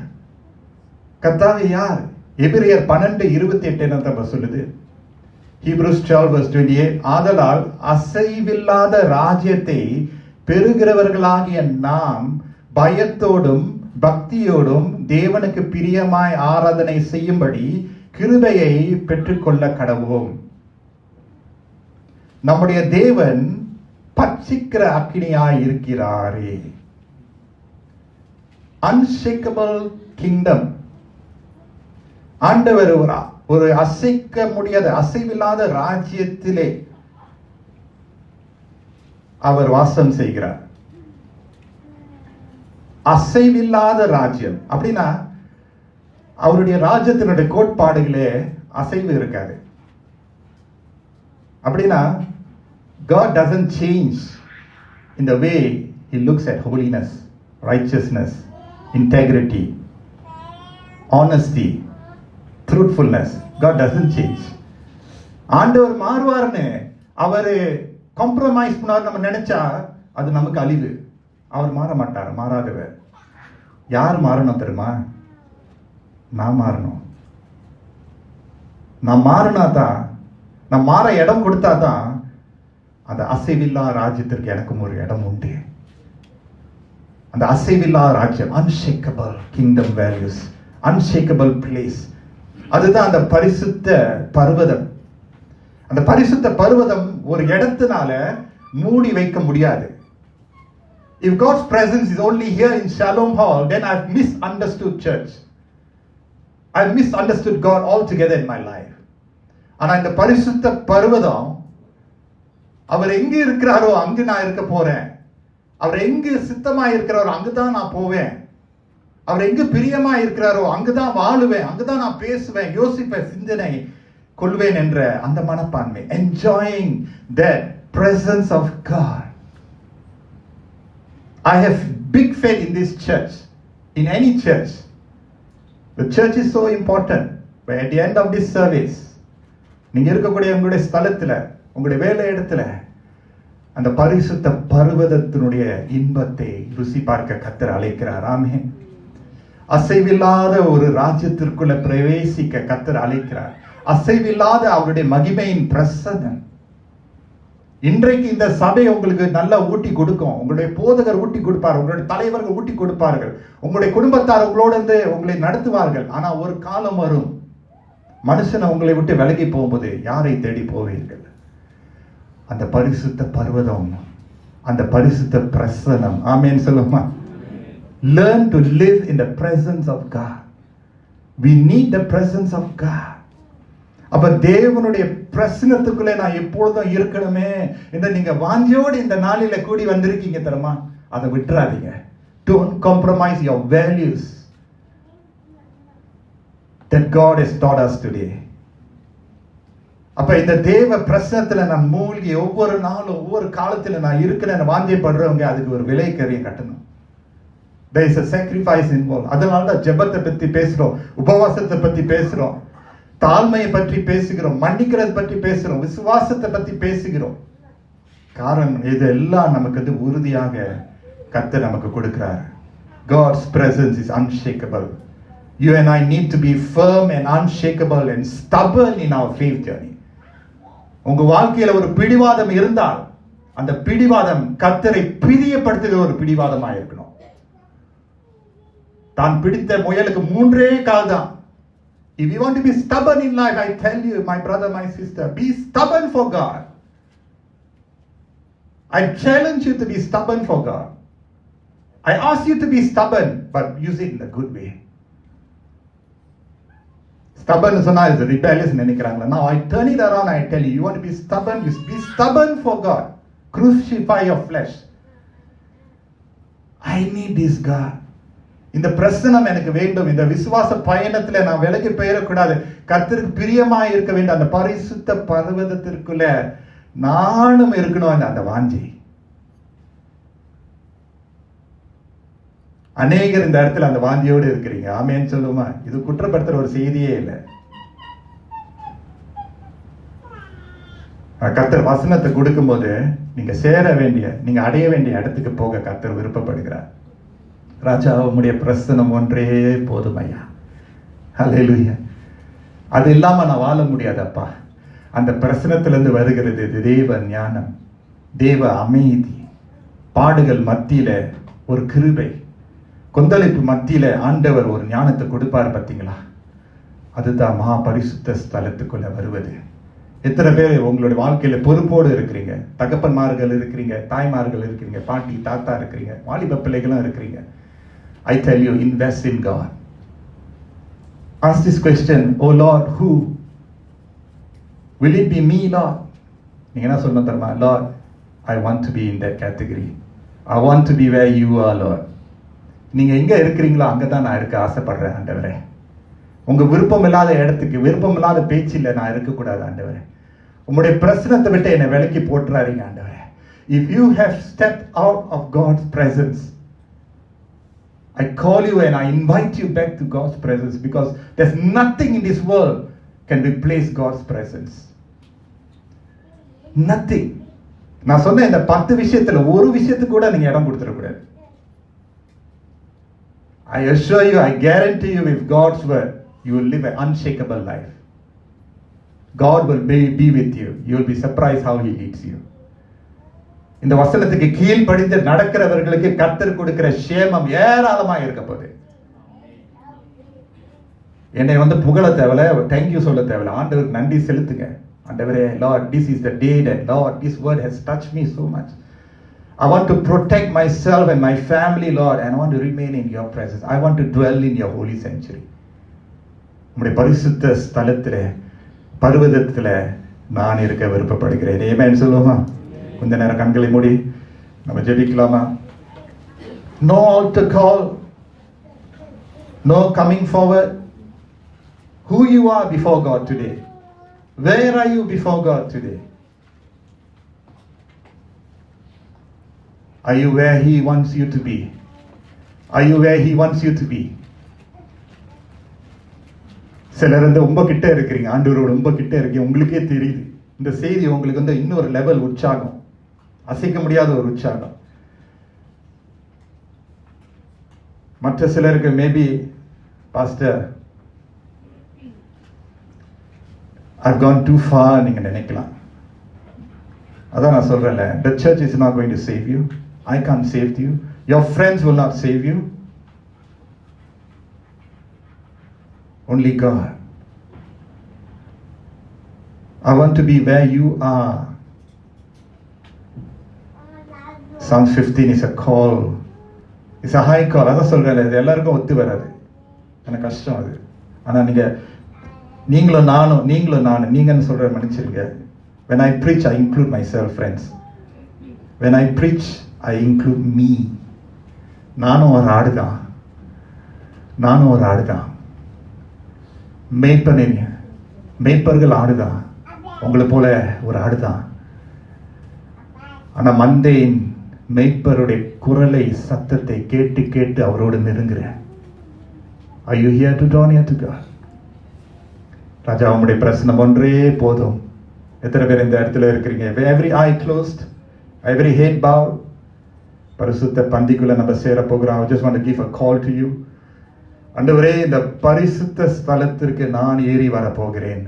கர்த்தாவே யார்? எபிரேயர் 12:28 என்ன சொல்லுது? Hebrews 12:28, ஆதலால் அசைவில்லாத ராஜ்யத்தை பெறுகிறவர்களாகிய நாம் பயத்தோடும் பக்தியோடும் தேவனுக்கு பிரியமாய் ஆராதனை செய்யும்படி கிருபையை பெற்றுக்கொள்ள கடவோம். நம்முடைய தேவன் பட்சிக்கிற அக்கினியாய் இருக்கிறாரே. Unshakeable kingdom. ஆண்டவர் ஒரு அசைக்க முடியாத, அசைவில்லாத ராஜ்யத்திலே அவர் வாசம் செய்கிறார். அசைவில்லாத ராஜ்யம் அப்படின்னா அவருடைய ராஜ்யத்தினுடைய கோட்பாடுகளே அசைவு இருக்காது. அப்படின்னா God doesn't change in the way he looks at holiness, righteousness, integrity, honesty, truthfulness. God doesn't change. ஆண்டவர் மாறுவார்னு அவர் காம்ப்ரமைஸ் பண்ணார் நம்ம நினைச்சா அது நமக்கு அழிவு. அவர் மாற மாட்டார், மாறாதவர். யார் மாறணும் தெரியுமா? நான் மாறணும். நான் மாறினா தான், நான் மாற இடம் கொடுத்தா தான் அந்த அசைவில்லா ராஜ்யத்திற்கு எனக்கும் ஒரு இடம் உண்டு. அந்த அசைவில்லா ராஜ்யம், unshakeable kingdom values, unshakeable place, அதுதான் அந்த பரிசுத்த பர்வதம். அந்த பரிசுத்த பர்வதம் ஒரு இடத்தினால மூடி வைக்க முடியாது. If God's presence is only here in Shalom Hall, then I've misunderstood church. I've misunderstood God altogether in my life. ஆனா இந்த பரிசுத்த பர்வதம், அவர் எங்க இருக்கிறாரோ அங்கு நான் இருக்க போறேன். அவர் எங்கு சித்தமா இருக்கிறாரோ அங்குதான் நான் போவேன். அவர் எங்கு பிரியமா இருக்கிறாரோ அங்குதான் வாழுவேன், அங்குதான் நான் பேசுவேன், யோசிப்பேன், சிந்தனை கொள்வேன் என்ற அந்த மனப்பான்மை. Enjoying that presence of God. I have big faith in this church, in any church. The church is so important. But at the end of this service, நீங்க இருக்கக்கூடிய உங்களுடைய ஸ்தலத்துல, உங்களுடைய வேலை இடத்துல அந்த பரிசுத்த பர்வதத்தினுடைய இன்பத்தை ருசி பார்க்க கர்த்தர் அழைக்கிறார். ஆமென். அசைவில்லாத ஒரு ராஜ்யத்திற்குள்ள பிரவேசிக்க கர்த்தர் அழைக்கிறார். அசைவில்லாத அவருடைய மகிமையின் பிரசன்னம். இன்றைக்கு இந்த சபை உங்களுக்கு நல்லா ஊட்டி கொடுக்கும். உங்களுடைய போதகர் ஊட்டி கொடுப்பார், உங்களுடைய தலைவர்கள் ஊட்டி கொடுப்பார்கள், உங்களுடைய குடும்பத்தார் உங்களோட இருந்து உங்களை நடத்துவார்கள். ஆனா ஒரு காலம் வரும், மனுஷனை உங்களை விட்டு விலகி போகும்போது யாரை தேடி போவீர்கள்? அந்த பரிசுத்த பர்வதம், அந்த பரிசுத்த பிரசனம். ஆமென் சொல்லுமா? Learn to live in the presence of God. We need the presence of God. அப்ப தேவனுடைய பிரசனத்துக்குள்ளே நான் எப்பொழுதும் இருக்கணுமே இந்த நீங்க வாஞ்சோடு இந்த நாளில கூடி வந்திருக்கீங்க தெரியுமா? அதை விட்டுறாதீங்க. Don't compromise your values that God has taught us today. அப்ப இந்த தேவ பிரசனத்துல நான் மூழ்கி ஒவ்வொரு நாளும் ஒவ்வொரு காலத்துல நான் இருக்கிறேன் வாஞ்சைப்படுறவங்க அதுக்கு ஒரு விலை கறியை கட்டணும். There is a sacrifice involved. அதனால தான் ஜெபத்தை பத்தி பேசுறோம், உபவாசத்தை பத்தி பேசுறோம், தாழ்மையை பற்றி பேசுகிறோம், மன்னிக்கிறது பற்றி பேசுகிறோம், விசுவாசத்தை பற்றி பேசுகிறோம். காரணம் இதெல்லாம் நமக்கு உறுதியாக கர்த்தர் நமக்கு கொடுக்கிறார். God's presence is unshakable. You and I need to be firm and unshakable and stubborn in our faith journey. உங்க வாழ்க்கையில ஒரு பிடிவாதம் இருந்தால் அந்த பிடிவாதம் கர்த்தரை பிரியப்படுத்துகிற ஒரு பிடிவாதமாக இருக்கணும். தான் பிடித்த முயலுக்கு 3 கால் தான். If you want to be stubborn in life, I tell you, my brother, my sister, be stubborn for God. I challenge you to be stubborn for God. I ask you to be stubborn, but use it in a good way. Stubborn is not rebellious நினைக்கிறாங்களா? Now I turn it around and I tell you, you want to be stubborn, you be stubborn for God. Crucify your flesh. I need this God. இந்த பிரசனம் எனக்கு வேண்டும். இந்த விசுவாச பயணத்துல நான் விலகி போயிடக்கூடாது. கர்த்தருக்கு பிரியமா இருக்க வேண்டும். அந்த பரிசுத்த பர்வதத்திற்குள்ள நானும் இருக்கணும். அந்த வாஞ்சை. அநேகர் இந்த இடத்துல அந்த வாஞ்சியோடு இருக்கிறீங்க. ஆமேன்னு சொல்லுமா? இது குற்றப்படுத்துற ஒரு செய்தியே இல்லை. கர்த்தர் வசனத்தை கொடுக்கும் போது நீங்க சேர வேண்டிய, நீங்க அடைய வேண்டிய இடத்துக்கு போக கர்த்தர் விருப்பப்படுகிறார். ராஜா உம்முடைய பிரசனம் ஒன்றே போதும் ஐயா. ஹல்லேலூயா. அது இல்லாம நான் வாழ முடியாதப்பா. அந்த பிரசனத்திலிருந்து வருகிறது தேவ ஞானம், தேவ அமைதி, பாடுகள் மத்தியில ஒரு கிருபை, கொந்தளிப்பு மத்தியில ஆண்டவர் ஒரு ஞானத்தை கொடுப்பார். பார்த்தீங்களா? அதுதான் மகா பரிசுத்த ஸ்தலத்துக்குள்ள வருவது. எத்தனை பேர் உங்களுடைய வாழ்க்கையில பொறுப்போடு இருக்கிறீங்க? தகப்பன்மார்கள் இருக்கிறீங்க, தாய்மார்கள் இருக்கிறீங்க, பாட்டி தாத்தா இருக்கிறீங்க, வாலிப பிள்ளைகளும் இருக்கிறீங்க. I tell you, invest in God. Ask this question, oh Lord, who? Will it be me, Lord? நீங்க என்ன சொல்லணும் தெரியுமா? Lord, I want to be in that category. I want to be where you are, Lord. நீங்க எங்க இருக்கிறீங்களோ அங்கதான் நான் இருக்க ஆசைப்படுறேன் ஆண்டவரே. உங்க விருப்பம் இல்லாத இடத்துக்கு, விருப்பம் இல்லாத பேச்சில் நான் இருக்கக்கூடாது ஆண்டவரே. உங்களுடைய பிரசனத்தை விட்டு என்னை விலக்கி போட்டுறாதீங்க ஆண்டவரே. If you have stepped out of God's presence, I call you and I invite you back to God's presence, because there's nothing in this world can replace God's presence. Nothing. நான் சொன்ன இந்த 10 விஷயத்துல ஒரு விஷயத்துக்கு கூட நீங்க இடம் கொடுத்துடக்கூடாது. I assure you, I guarantee you, with God's word, you will live an unshakable life. God will be with you. You will be surprised how He leads you. இந்த வசனத்துக்கு கீழ்ப்படிந்து நடக்கிறவர்களுக்கு கர்த்தர் கொடுக்கிற சேமம் ஏராளமா இருக்க போகுது. என்னை புகழ தேவையில்ல, தேங்க்யூ சொல்ல தேவையில்ல, ஆண்டவருக்கு நன்றி செலுத்துங்க. ஆண்டவரே, Lord, this is the day that, Lord, this word has touched me so much. I want to protect myself and my family, Lord, and I want to remain in your presence. I want to dwell in your holy sanctuary. உம்முடைய பரிசுத்த ஸ்தலத்திலே, பர்வதத்திலே நான் இருக்க விருப்பப்படுகிறேன். ஆமென் சொல்லுமா? கொஞ்ச நேரம் கண்களை மூடி நம்ம ஜெபிக்கலாமா? No altar call, no coming forward. Who you are before God today? Where are you before God today? Are you where He wants you to be? Are you where He wants you to be? சிலர் ரொம்ப கிட்ட இருக்கிறீங்க, ஆண்டவரோட ரொம்ப கிட்ட இருக்கீங்க, உங்களுக்கே தெரியுது. இந்த செய்தி உங்களுக்கு இன்னொரு லெவல் உற்சாகம், அசைக்க முடியாத ஒரு உற்சாகம். மற்ற சிலருக்கு maybe, pastor, I've gone too far நீங்க நினைக்கலாம். அதான் நான் சொல்றேன்ல, the church is not going to save you. I can't save you. Your friends will not save you. Only God. I want to be where you are. Psalm 15 is a call. It's a high call. அதான் சொல்றேன், இது எல்லாருக்கும் ஒத்து வராது, எனக்கு கஷ்டம் அது. ஆனா நீங்களும் நானும் நீங்கன்னு சொல்ற மன்னிச்சிருங்க. When I preach, I include myself, friends. When I preach, I include me. நானும் ஒரு ஆடுதான். மேய்ப்பர்கள் ஆடுதான், உங்களை போல ஒரு ஆடுதான். ஆனா மந்தையின் மேய்ப்பருடைய குரலை, சத்தத்தை கேட்டு கேட்டு அவரோடு நெருங்குறேன். Are you here to draw near to God? ராஜா, உம்முடைய பிரசன்னம் ஒன்றே போதும். எத்தனை பேர் இந்த இடத்துல இருக்கிறீங்க? Every eye closed, every head bowed. பரிசுத்த பந்திக்குள்ள நம்ம சேர போகிறோம். I just want to give a call to you. ஆண்டவரே, இந்த பரிசுத்த ஸ்தலத்திற்கு நான் ஏறி வர போகிறேன்.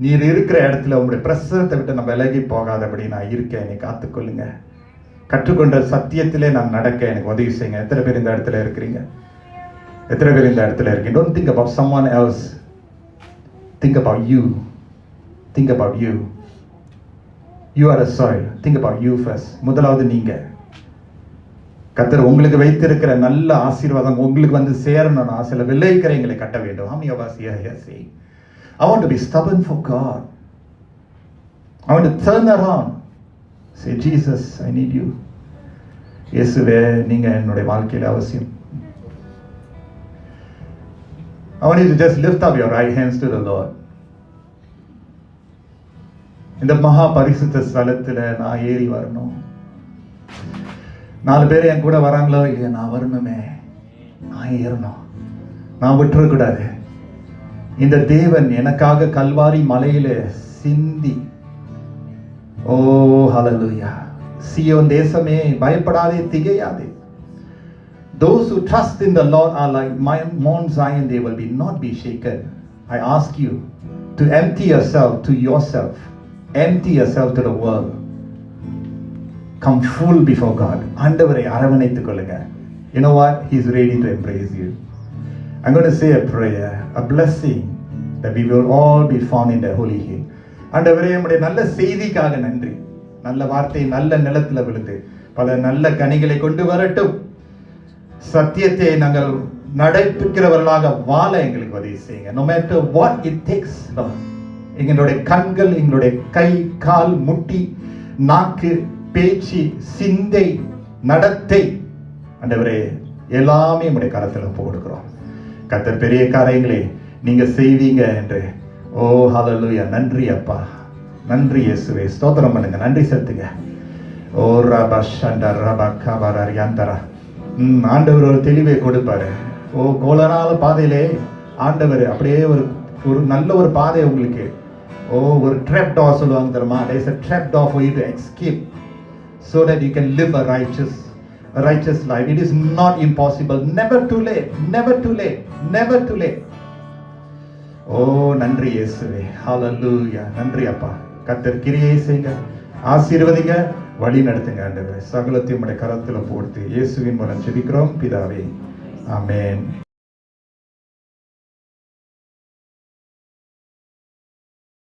நீர் இருக்கிற இடத்துல உங்களுடைய பிரசனத்தை விட்டு நான் விலகி போகாதபடி நான் இருக்கேன். என்னை காத்துக்கொள்ளுங்க. கற்றுக்கொண்ட சத்தியத்திலே நான் நடக்க எனக்கு உதவி செய்யுங்க. எத்தனை பேர் இந்த இடத்துல இருக்கிறீங்க? Don't think about someone else. Think about you. You are a soil. Think about you first. முதலாவது நீங்க. கர்த்தர் உங்களுக்கு வைத்திருக்கிற நல்ல ஆசீர்வாதம் உங்களுக்கு சேரணும்னா சில விளைக்கரைகளை கட்ட வேண்டும். How many of us here say, I want to be stubborn for God. I want to turn around. Say, Jesus, I need you. இயேசுவே, நீங்க என்னுடைய வாழ்க்கையில அவசியம். I want you to just lift up your right hands to the Lord. இந்த மகா பரிசுத்த ஸ்தலத்துல நான் ஏறி வரணும். 4 பேர் என் கூட வராங்களோ இல்லையா, நான் வரணுமே, நான் ஏறணும், நான் விட்டுறக்கூடாது. இந்த தேவன் எனக்காக கல்வாரி மலையில சிந்தி, ஓ ஹல்லேலூயா, சீயோன் தேசமே பயப்படாதே, திகையாதே. Those who trust in the Lord are like Mount Zion, they will not be shaken. I ask you to empty yourself to yourself, empty yourself to the world. Come full before God. ஆண்டவரை அரவணைத்துக் கொள்ளுங்க. You know what? He's ready to embrace you. I'm going to say a prayer, a blessing that we will all be found in the holy hill. ஆண்டவரே, உம்முடைய நல்ல செய்திக்காக நன்றி. நல்ல வார்த்தை நல்ல நிலத்துல விழுந்து பல நல்ல கனிகளை கொண்டு வரட்டும். சத்தியத்தை நாங்கள் நடைபிக்கிறவர்களாக வாழ எங்களுக்கு உதவி செய்யுங்க. No matter what it takes, Lord. எங்களுடைய கண்கள், எங்களுடைய கை, கால், முட்டி, நாக்கு, பேச்சு, சிந்தை, நடத்தை, ஆண்டவரே எல்லாமே உம்முடைய கரத்துல போடுகிறோம். கர்த்தர் பெரிய காரியங்களை நீங்க செய்வீங்க என்று. ஓ ஹalleluya, நன்றி அப்பா, நன்றி இயேசுவே. ஸ்தோத்திரம் பண்ணுங்க, நன்றி செலுத்துங்க. ஓ ரபஷண்ட ரபகபரயந்தரா. ஆண்டவர் ஒரு தெளிவை கொடுப்பாரு. ஓ கோலனால பாதையிலே ஆண்டவர் அப்படியே ஒரு நல்ல ஒரு பாதை உங்களுக்கு. ஓ ஒரு trap door சொல்லுவாங்க தெரியுமா? there is a trap door for you to escape so that you can live a righteous life. It is not impossible. Never too late, never too late, never too late. ஓ நன்றி இயேசுவே, ஹalleluya. நன்றி அப்பா. கர்த்தர் கிரியை செய்யுங்க, ஆசீர்வதிங்க, வழி நடத்துங்க ஆண்டவரே. சகலத்தையும் உம்முடைய கரத்துல போட்டு இயேசுவின் மூலம் ஜெபிக்கிறோம் பிதாவே, ஆமென்.